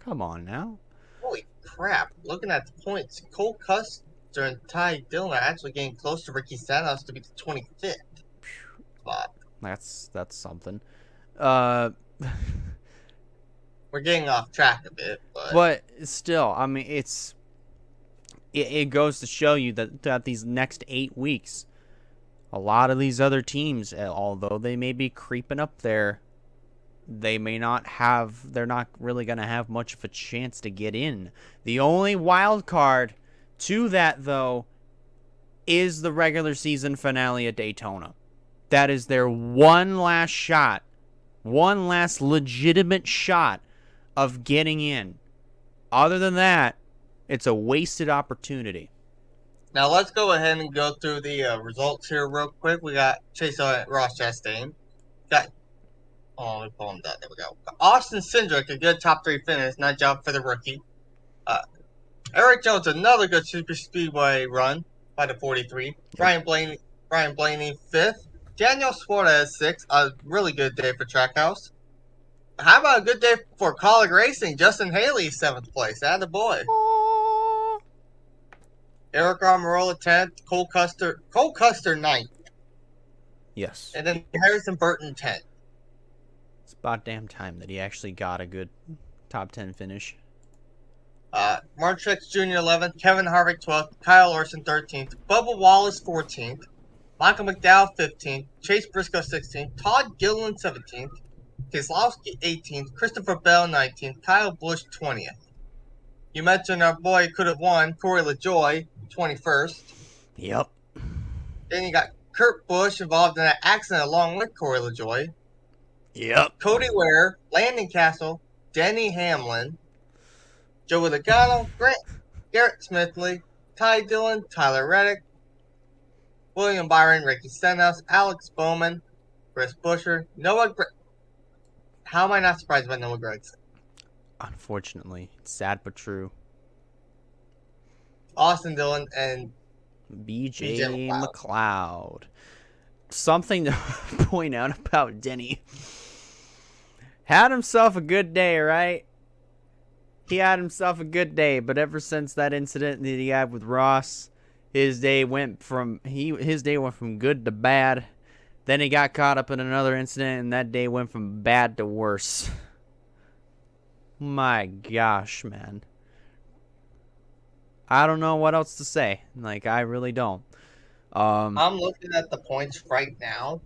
Come on now. Holy crap. Looking at the points, Cole Custer and Ty Dillon are actually getting close to Ricky Stenhouse to be the 25th spot. That's something. We're getting off track a bit, but still, I mean, it goes to show you that these next 8 weeks, a lot of these other teams, although they may be creeping up there, they're not really going to have much of a chance to get in. The only wild card to that, though, is the regular season finale at Daytona. That is their one last shot, one last legitimate shot of getting in. Other than that, it's a wasted opportunity. Now let's go ahead and go through the results here real quick. We got Ross Chastain. Let me pull him down. There we go. Austin Cindric, a good top 3 finish. Nice job for the rookie. Eric Jones, another good super speedway run by the 43. Brian Blaney 5th. Daniel Suarez 6th. A really good day for Trackhouse. How about a good day for Colleague Racing? Justin Haley 7th place. Attaboy. Eric Almirola 10th. Cole Custer 9th. Yes. And then Harrison Burton 10th. It's about damn time that he actually got a good top 10 finish. Mark Truex Jr. 11th, Kevin Harvick 12th, Kyle Larson 13th, Bubba Wallace 14th, Michael McDowell 15th, Chase Briscoe 16th, Todd Gilliland 17th, Keselowski 18th, Christopher Bell 19th, Kyle Busch 20th. You mentioned our boy could have won, Corey LaJoie 21st. Yep. Then you got Kurt Busch involved in an accident along with Corey LaJoie. Yep. Cody Ware, Landon Castle, Denny Hamlin, Joey Logano, Garrett Smithley, Ty Dillon, Tyler Reddick, William Byron, Ricky Stenhouse, Alex Bowman, Chris Buescher, How am I not surprised by Noah Gragson? Unfortunately, it's sad but true. Austin Dillon and BJ McLeod. Something to point out about Denny. Had himself a good day, right? He had himself a good day, but ever since that incident that he had with Ross, his day went from good to bad. Then he got caught up in another incident, and that day went from bad to worse. My gosh, man. I don't know what else to say. I really don't. I'm looking at the points right now.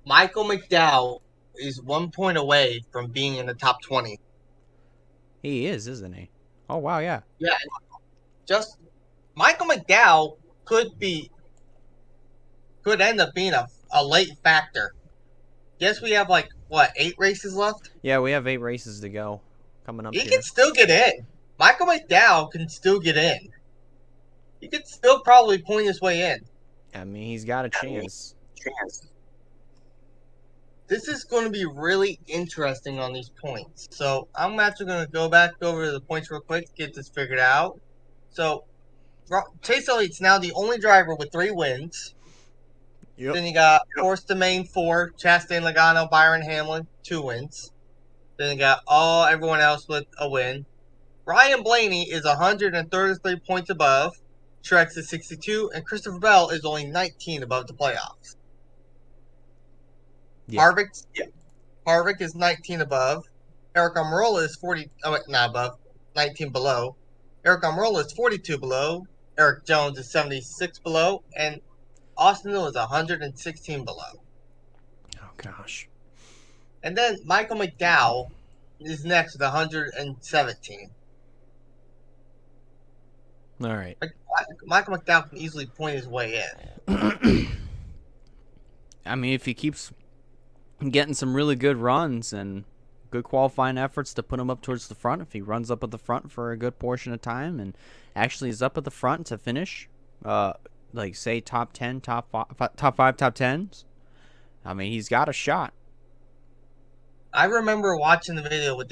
Michael McDowell is 1 point away from being in the top 20. He is, isn't he? Oh, wow, yeah. Yeah. Just Michael McDowell could end up being a late factor. Guess we have 8 races left? Yeah, we have 8 races to go coming up. He can still get in. Michael McDowell can still get in. He could still probably point his way in. I mean, he's got a chance. this is going to be really interesting on these points. So I'm actually going to go back over the points real quick to get this figured out. So Chase Elliott's now the only driver with 3 wins. Yep. Then you got Force the main 4, Chastain, Logano, Byron, Hamlin, 2 wins. Then you got everyone else with a win. Ryan Blaney is 133 points above. Truex is 62, and Christopher Bell is only 19 above the playoffs. Yeah. Harvick is 19 above. Eric Almirola is 40. Not above. 19 below. Eric Almirola is 42 below. Eric Jones is 76 below, and Austin Hill is 116 below. Oh gosh. And then Michael McDowell is next with 117. All right. Michael McDowell can easily point his way in. I mean, if he keeps getting some really good runs and good qualifying efforts to put him up towards the front, if he runs up at the front for a good portion of time and actually is up at the front to finish, like say top 10, top 5, top 10s, I mean, he's got a shot. I remember watching the video with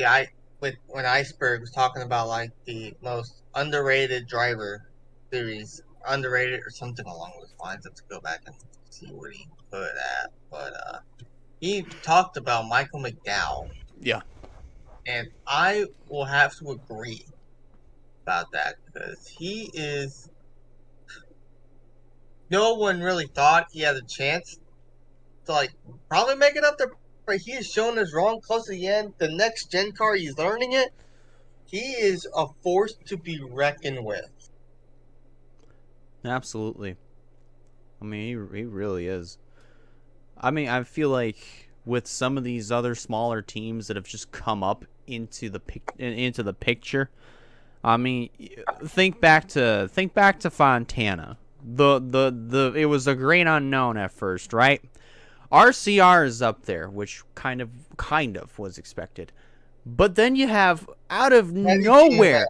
when Iceberg was talking about like the most underrated driver series, underrated or something along those lines. Let's go back and see what he put at. But he talked about Michael McDowell. Yeah. And I will have to agree about that because he is. No one really thought he had a chance to like probably make it up there, but he is showing us wrong close to the end. The next gen car, he's learning it. He is a force to be reckoned with. Absolutely. I mean, he really is. I mean, I feel like with some of these other smaller teams that have just come up into the picture. I mean, think back to Fontana. It was a great unknown at first, right? RCR is up there, which kind of was expected. But then you have out of nowhere,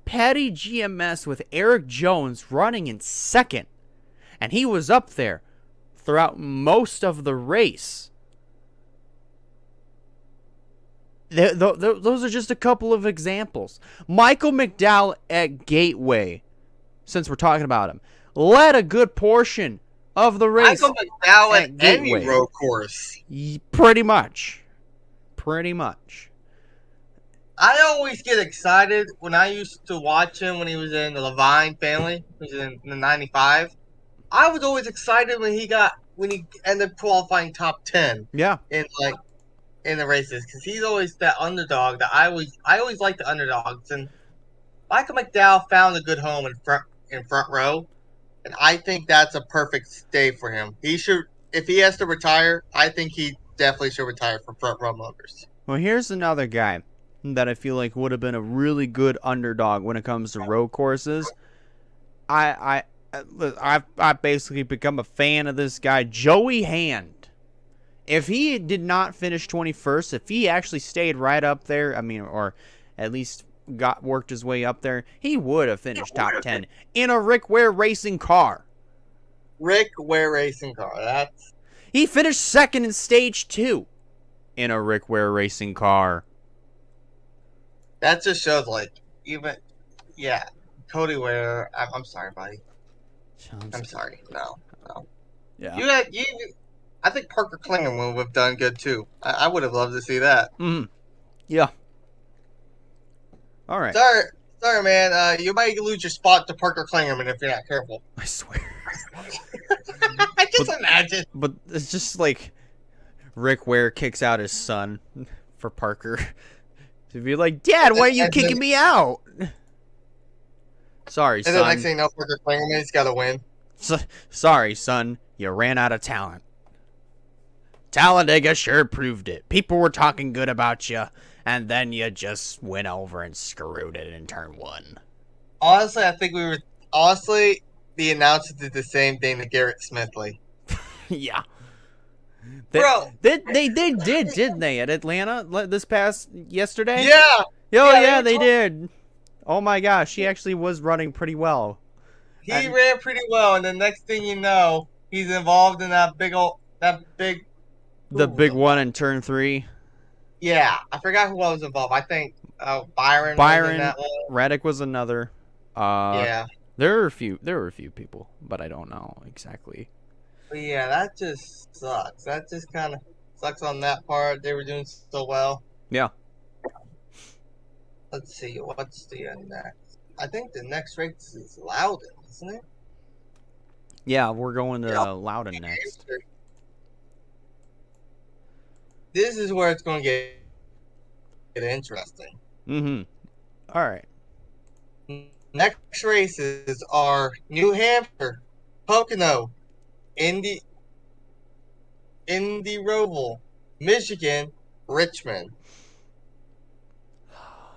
Patty GMS with Eric Jones running in second. And he was up there throughout most of the race. Those are just a couple of examples. Michael McDowell at Gateway, since we're talking about him, led a good portion of the race. Michael McDowell at any road course. Pretty much. I always get excited when I used to watch him when he was in the Loudon family. He was in the 95. I was always excited when he ended up qualifying top 10. Yeah. In the races, because he's always that underdog that I always like the underdogs, and Michael McDowell found a good home in front row, and I think that's a perfect stay for him. He should, if he has to retire, I think he definitely should retire from front row motors. Well, here's another guy that I feel like would have been a really good underdog when it comes to road courses. I've basically become a fan of this guy, Joey Hand. If he did not finish 21st, if he actually stayed right up there, I mean, or at least worked his way up there, he would have finished top 10 in a Rick Ware racing car. He finished second in stage 2 in a Rick Ware racing car. That just shows, Cody Ware. I'm sorry, buddy. I'm sorry. No. Yeah. I think Parker Klinger would have done good too. I would have loved to see that. Yeah. All right. Sorry, man. You might lose your spot to Parker Klingerman if you're not careful. I swear. I just imagine. But it's just like Rick Ware kicks out his son for Parker to be like, "Dad, why are you kicking me out?" Sorry, son. And then next thing you know, Parker Klingerman's got to win. Sorry, son. You ran out of talent. Talladega sure proved it. People were talking good about you, and then you just went over and screwed it in turn 1. Honestly, I think the announcers did the same thing to Garrett Smithley. Yeah. Bro. They did, didn't they, at Atlanta this past yesterday? Yeah. Yeah, they did. Oh my gosh, he actually was running pretty well. He ran pretty well, and the next thing you know, he's involved in that that big. The Who was big one involved? in turn 3. Yeah, I forgot who was involved. I think Byron was in Byron that one. Reddick was another. Uh, Yeah, there were a few. There were a few people, but I don't know exactly. but yeah, that just sucks. That just kind of sucks on that part. They were doing so well. Yeah. Let's see, what's the next? I think the next race is Loudon, isn't it? Yeah, we're going to Yep. Loudon next. This is where it's going to get interesting. Mm-hmm. All right. Next races are New Hampshire, Pocono, Indy Roval, Michigan, Richmond. Oh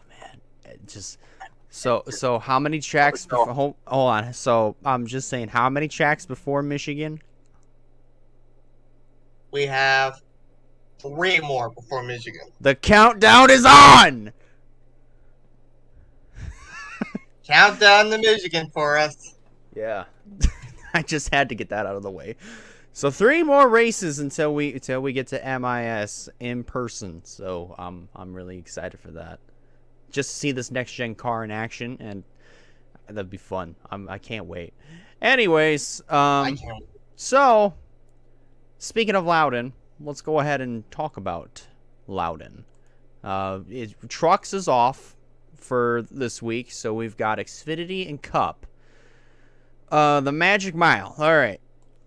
man, it just so how many tracks? Hold on. So I'm just saying, how many tracks before Michigan? We have 3 more before Michigan. The countdown is on. Countdown to Michigan for us. Yeah, I just had to get that out of the way. So 3 more races until we get to MIS in person. So I'm really excited for that. Just to see this next gen car in action, and that'd be fun. I can't wait. Anyways, I can't. so speaking of Loudon, let's go ahead and talk about Loudon. Trucks is off for this week, so we've got Xfinity and Cup. The Magic Mile. All right.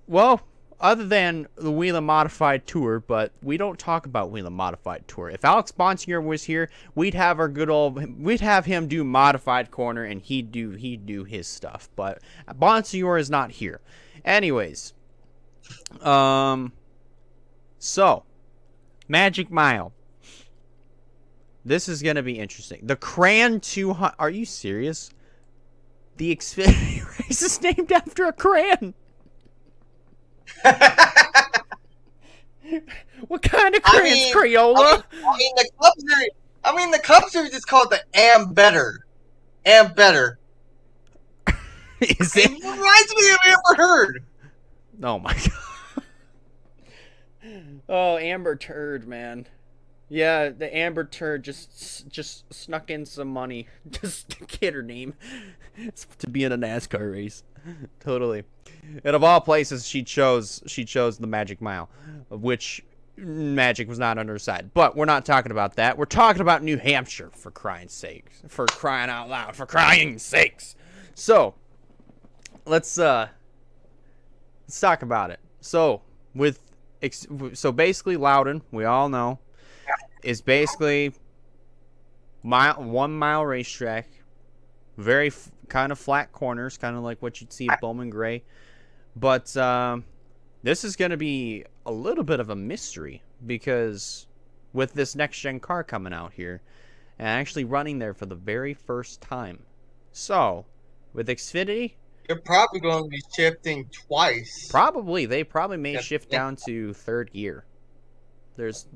Well, other than the Whelen Modified Tour, but we don't talk about Whelen Modified Tour. If Alex Bonsignor was here, we'd have him do Modified Corner, and he'd do his stuff. But Bonsignor is not here. Anyways, so Magic Mile. This is gonna be interesting. The Cran 200. Are you serious? The Xfinity race is named after a crayon. What kind of crayon's Crayola? The Cup Series is called the Am Better. Am Better. Is It it? reminds me of Amber Heard. Oh my god. Oh, Amber Turd, man. Yeah, the Amber Turd just snuck in some money just to get her name to be in a NASCAR race. Totally. And of all places, she chose the Magic Mile, which Magic was not on her side. But we're not talking about that. We're talking about New Hampshire, for crying sakes. For crying out loud. For crying sakes. So, let's talk about it. So basically Loudon, we all know, is basically 1 mile racetrack. Very kind of flat corners, kind of like what you'd see at Bowman Gray. But this is going to be a little bit of a mystery, because with this next gen car coming out here and actually running there for the very first time. So, with Xfinity, You're probably going to be shifting twice. they probably may shift down to 3rd gear.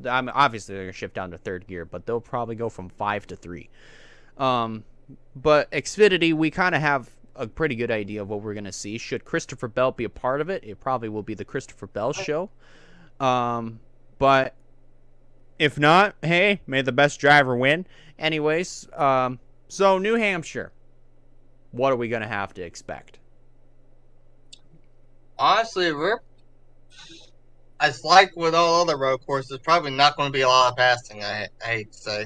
Obviously they're going to shift down to 3rd gear, but they'll probably go from 5 to 3. But Xfinity, we kind of have a pretty good idea of what we're going to see. Should Christopher Bell be a part of it, it probably will be the Christopher Bell show. But if not, hey, may the best driver win. Anyways, so New Hampshire, what are we going to have to expect? Honestly, it's like with all other road courses, probably not going to be a lot of passing, I hate to say.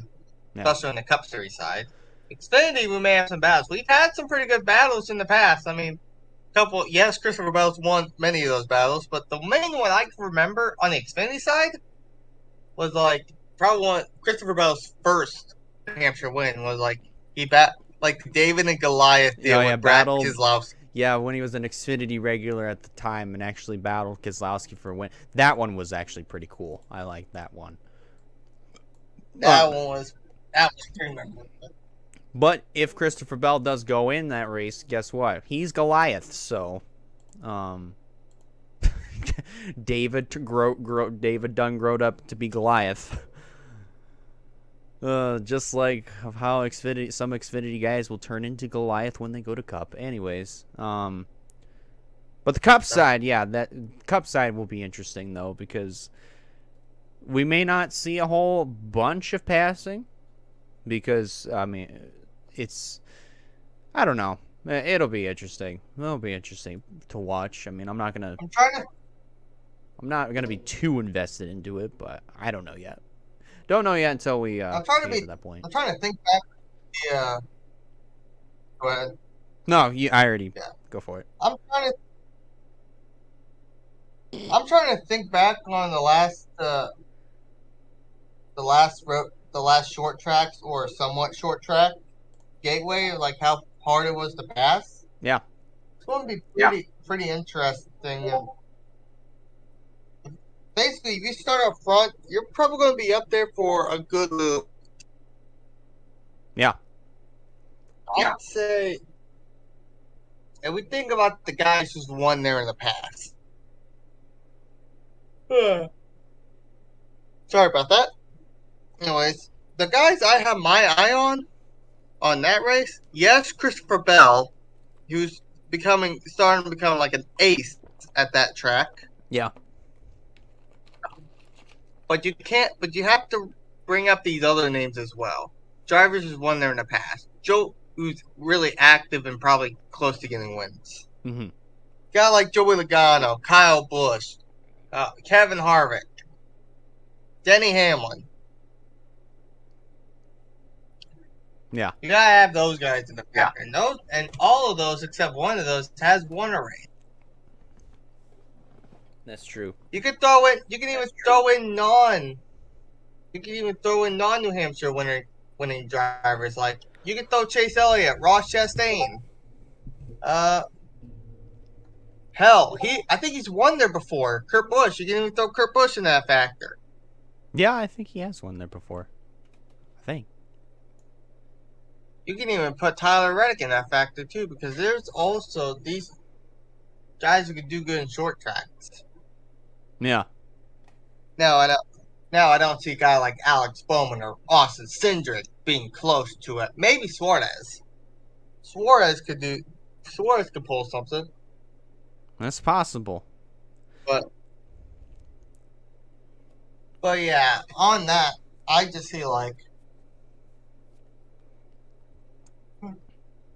Yeah. Especially on the Cup Series side. Xfinity, we may have some battles. We've had some pretty good battles in the past. I mean, Christopher Bell's won many of those battles, but the main one I can remember on the Xfinity side was probably Christopher Bell's first New Hampshire win was David and Goliath deal with Brad Keselowski. Yeah, when he was an Xfinity regular at the time and actually battled Keselowski for a win. That one was actually pretty cool. I liked that one. That was pretty memorable. But if Christopher Bell does go in that race, guess what? He's Goliath, so David done growed up to be Goliath. Just like how some Xfinity guys will turn into Goliath when they go to Cup. Anyways, But the Cup side, yeah, that Cup side will be interesting though, because we may not see a whole bunch of passing, because I mean, I don't know. It'll be interesting. It'll be interesting to watch. I mean, I'm not gonna be too invested into it, but I don't know yet. Don't know yet until we get to that point. I'm trying to think back. Yeah. Go ahead. No, I already go for it. I'm trying to think back on the last short tracks or somewhat short track gateway, like how hard it was to pass. Yeah. It's going to be pretty interesting. And basically, if you start up front, you're probably going to be up there for a good loop. Yeah. I'd say, and we think about the guys who's won there in the past. Sorry about that. Anyways, the guys I have my eye on that race, yes, Christopher Bell, who's starting to become like an ace at that track. Yeah. But you have to bring up these other names as well. Drivers who's won there in the past. Joe, who's really active and probably close to getting wins. Mm-hmm. Guy like Joey Logano, Kyle Busch, Kevin Harvick, Denny Hamlin. Yeah. You gotta have those guys in the pack. And all of those except one of those has won a race. That's true. You can even throw in non-New Hampshire winning drivers. Like you can throw Chase Elliott, Ross Chastain. Hell, I think he's won there before. Kurt Busch. You can even throw Kurt Busch in that factor. Yeah, I think he has won there before. I think. You can even put Tyler Reddick in that factor too, because there's also these guys who can do good in short tracks. Yeah. Now I don't see a guy like Alex Bowman or Austin Cindric being close to it. Maybe Suarez. Suarez could pull something. That's possible. But yeah, on that, I just see like,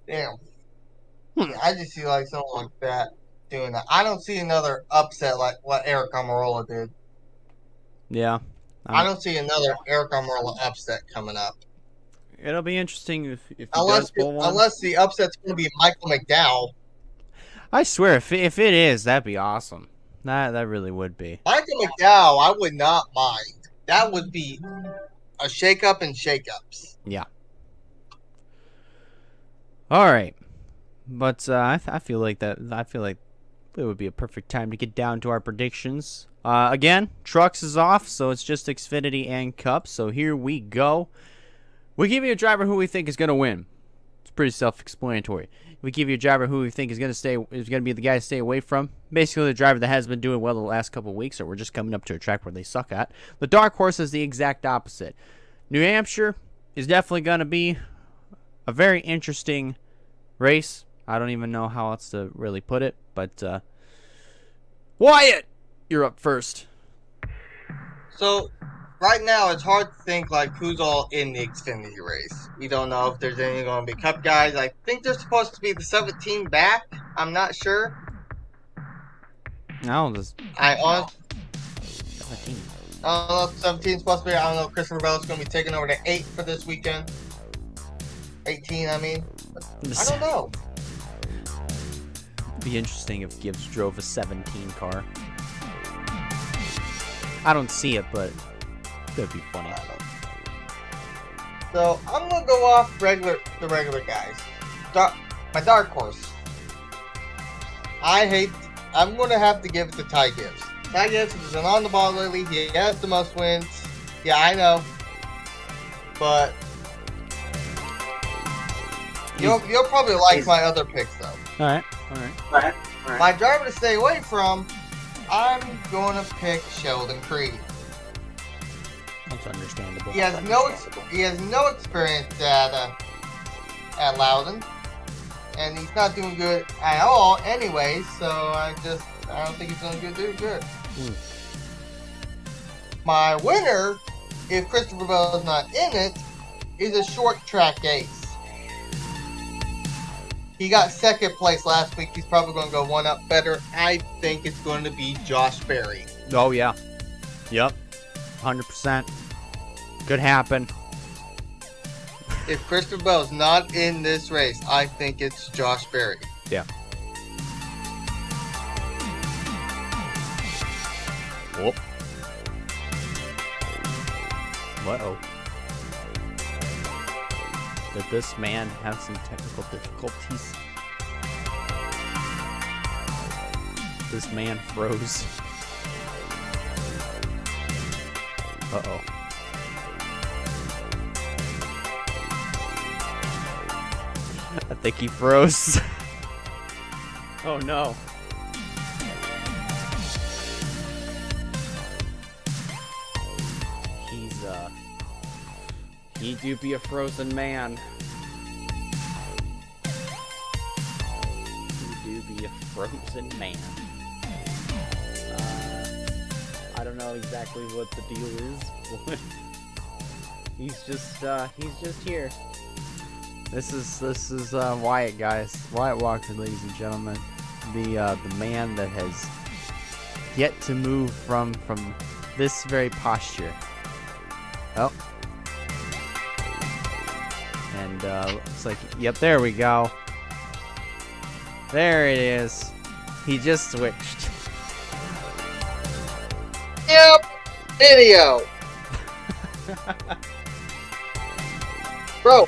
damn. Yeah, I just see like someone like that doing that. I don't see another upset like what Eric Almirola did. Yeah. I don't see another Eric Almirola upset coming up. It'll be interesting if he does pull one. Unless the upset's going to be Michael McDowell. I swear, if it is, that'd be awesome. That really would be. Michael McDowell, I would not mind. That would be a shake-up and shake-ups. Yeah. All right. But I feel like it would be a perfect time to get down to our predictions. Again, Trucks is off, so it's just Xfinity and Cup. So here we go. We give you a driver who we think is going to win. It's pretty self-explanatory. We give you a driver who we think is going to be the guy to stay away from. Basically, the driver that has been doing well the last couple of weeks, or we're just coming up to a track where they suck at. The dark horse is the exact opposite. New Hampshire is definitely going to be a very interesting race. I don't even know how else to really put it, but Wyatt, you're up first. So, right now, it's hard to think like who's all in the Xfinity race. We don't know if there's any going to be Cup guys. I think there's supposed to be the 17 back. I'm not sure. No, 17. I don't know if 17 is supposed to be. I don't know if Christopher Bell is going to be taking over the 8 for this weekend. 18, I mean. I don't know. It'd be interesting if Gibbs drove a 17 car. I don't see it, but that'd be funny. So I'm gonna go off the regular guys. My dark horse. I'm gonna have to give it to Ty Gibbs. Ty Gibbs has been on the ball lately. He has the most wins. Yeah, I know. But you'll probably like my other picks though. All right. My driver to stay away from, I'm going to pick Sheldon Creed. That's understandable. He has no experience at Loudon, and he's not doing good at all anyway. So I don't think he's going to do good. My winner, if Christopher Bell is not in it, is a short track ace. He got second place last week. He's probably going to go one up better. I think it's going to be Josh Berry. Oh, yeah. Yep. 100%. Could happen. If Christopher Bell is not in this race, I think it's Josh Berry. Yeah. Whoop. Uh-oh. Did this man have some technical difficulties? This man froze. Uh-oh. I think he froze. Oh no. He do be a frozen man. He do be a frozen man. I don't know exactly what the deal is. He's just here. This is Wyatt, guys. Wyatt Walker, ladies and gentlemen. The man that has yet to move from this very posture. Oh. And looks like, yep, there we go. There it is. He just switched. Yep, video. Bro.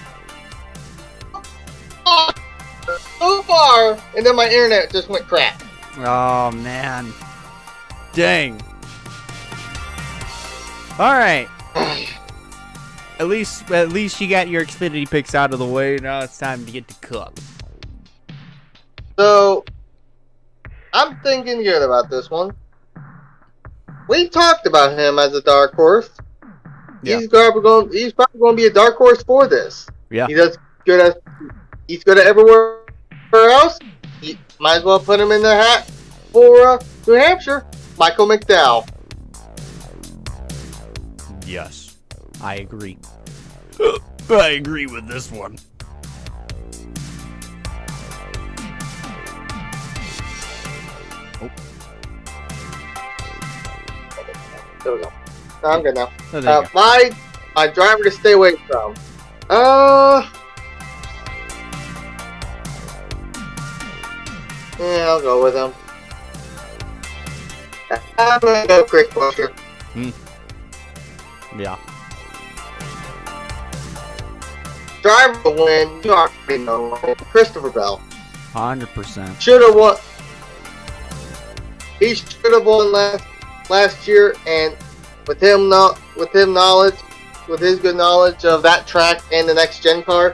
So far, and then my internet just went crap. Oh man. Dang. All right. At least you got your Xfinity picks out of the way. Now it's time to get to Cup. So, I'm thinking good about this one. We talked about him as a dark horse. Yeah. He's probably going to be a dark horse for this. Yeah. He's good at everywhere else. You might as well put him in the hat for New Hampshire. Michael McDowell. Yes, I agree. I agree with this one. Oh. There we go. No, I'm good now. Oh, there you go. My driver to stay away from. Yeah, I'll go with him. I'm gonna go Chris Buescher. Yeah. Driver to win, you already know, Christopher Bell. 100%. Should have won. He should have won last year, and with his good knowledge of that track and the next gen car,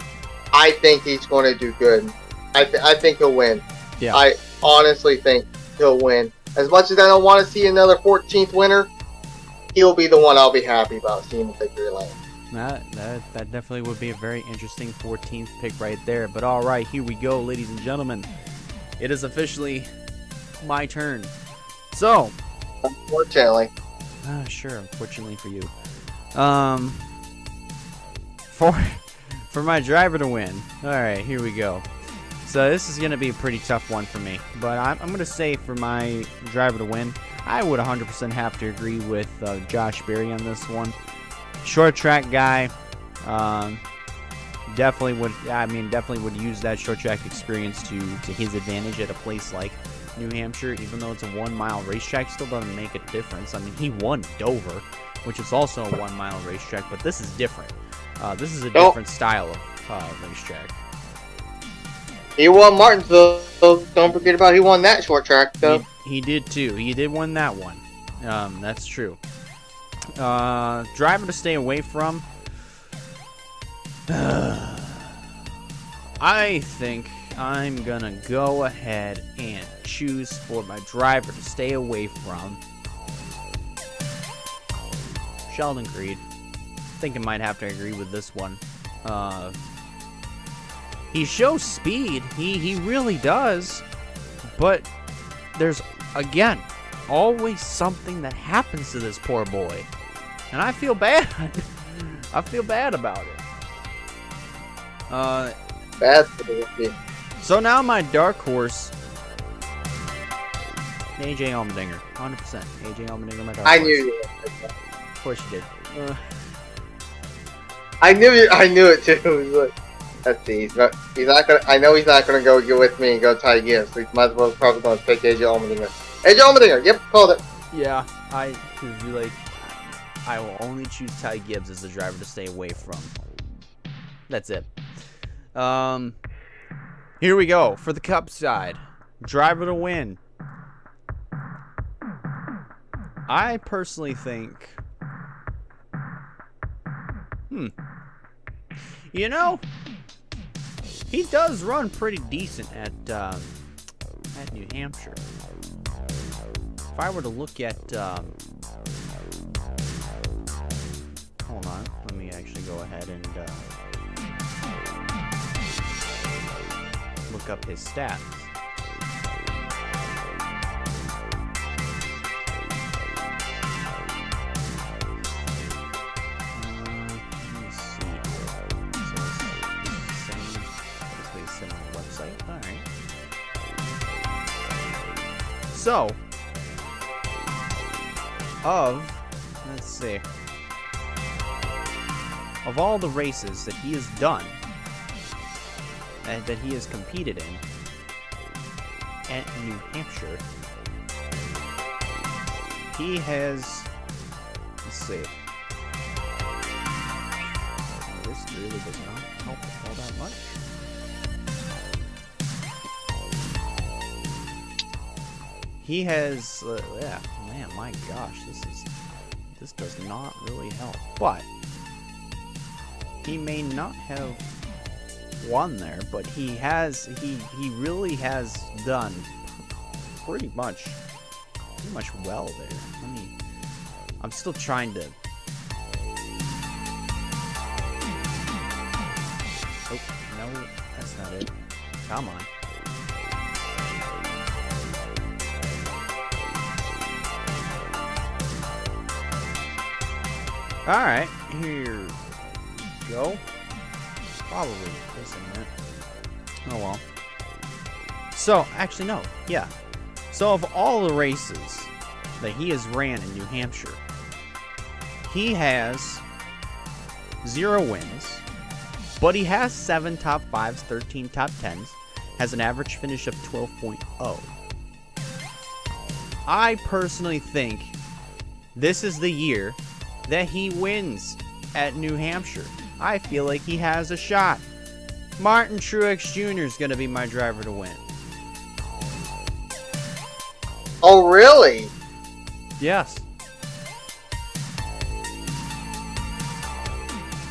I think he's going to do good. I think he'll win. Yeah. I honestly think he'll win. As much as I don't want to see another 14th winner, he'll be the one I'll be happy about seeing in victory lane. That definitely would be a very interesting 14th pick right there. But all right, here we go, ladies and gentlemen. It is officially my turn. So, unfortunately. Sure, unfortunately for you. For my driver to win. All right, here we go. So this is going to be a pretty tough one for me. But I'm going to say for my driver to win, I would 100% have to agree with Josh Berry on this one. Short track guy. Definitely would use that short track experience to his advantage at a place like New Hampshire. Even though it's a 1 mile racetrack, still doesn't make a difference. I mean, he won Dover, which is also a 1 mile racetrack, but this is different. This is a different style of racetrack. He won Martinsville, so don't forget about he won that short track, though. He did, too. He did win that one. That's true. Driver to stay away from. I think I'm going to go ahead and choose for my driver to stay away from Sheldon Creed. I think I might have to agree with this one. He shows speed. He really does. But there's, again, always something that happens to this poor boy. And I feel bad. I feel bad about it. Bad for the rookie. So now my dark horse, AJ Allmendinger. 100%. AJ Allmendinger, my dark horse. I knew you would. Of course you did. I knew it too. Like, let's see. He's not gonna. I know he's not gonna go with me and go Ty Gibbs. So he might as well probably gonna take AJ Allmendinger. AJ Allmendinger. Yep, called it. Yeah, I will only choose Ty Gibbs as the driver to stay away from. That's it. Here we go for the Cup side. Driver to win. I personally think, you know, he does run pretty decent at New Hampshire. If I were to look at, hold on, let me actually go ahead and look up his stats. Let me see here. So it's basically the same on the website. All right. So, let's see, of all the races that he has done, and that he has competed in at New Hampshire, he has, let's see, this really does not help all that much. He has, yeah, man, my gosh, this does not really help. But he may not have won there, but he really has done pretty much well there. I'm still trying to. Oh no, that's not it. Come on. Alright, here we go. Probably this in it. Oh well. So, actually no, yeah. So of all the races that he has ran in New Hampshire, he has 0 wins, but he has 7 top 5s, 13 top 10s, has an average finish of 12.0. I personally think this is the year that he wins at New Hampshire. I feel like he has a shot. Martin Truex Jr. is going to be my driver to win. Oh, really? Yes.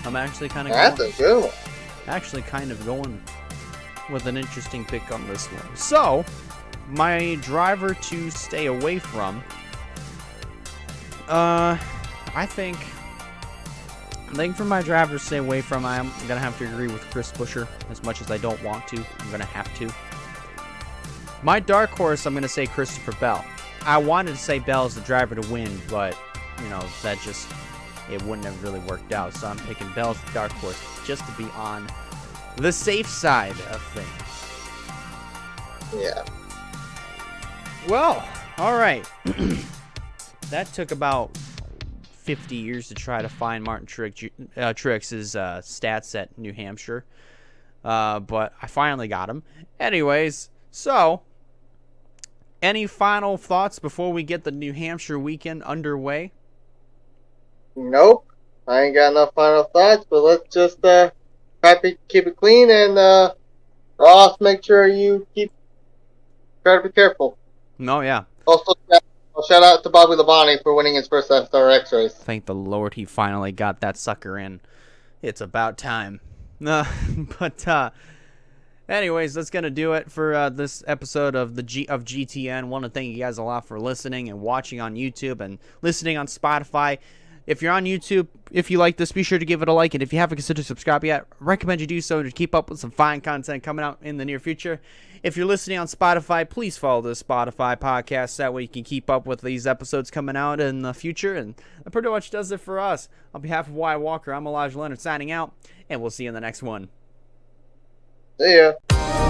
I'm actually kind of That's a good one. actually kind of going with an interesting pick on this one. So, my driver to stay away from, I think for my driver to stay away from, I'm going to have to agree with Chris Buescher. As much as I don't want to, I'm going to have to. My dark horse, I'm going to say Christopher Bell. I wanted to say Bell as the driver to win, but, you know, that just, it wouldn't have really worked out. So I'm picking Bell as the dark horse just to be on the safe side of things. Yeah. Well, all right. That took about 50 years to try to find Martin Truex's stats at New Hampshire. But I finally got him. Anyways, so any final thoughts before we get the New Hampshire weekend underway? Nope. I ain't got no final thoughts, but let's just keep it clean and Ross, make sure you try to be careful. No, yeah. Also, shout out to Bobby Labonte for winning his first SRX race. Thank the Lord he finally got that sucker in. It's about time. But anyways, that's gonna do it for this episode of GTN. Want to thank you guys a lot for listening and watching on YouTube and listening on Spotify. If you're on YouTube, if you like this, be sure to give it a like. And if you haven't considered subscribing yet, I recommend you do so to keep up with some fine content coming out in the near future. If you're listening on Spotify, please follow the Spotify podcast. That way you can keep up with these episodes coming out in the future. And that pretty much does it for us. On behalf of Wyatt Walker, I'm Elijah Leonard signing out. And we'll see you in the next one. See ya.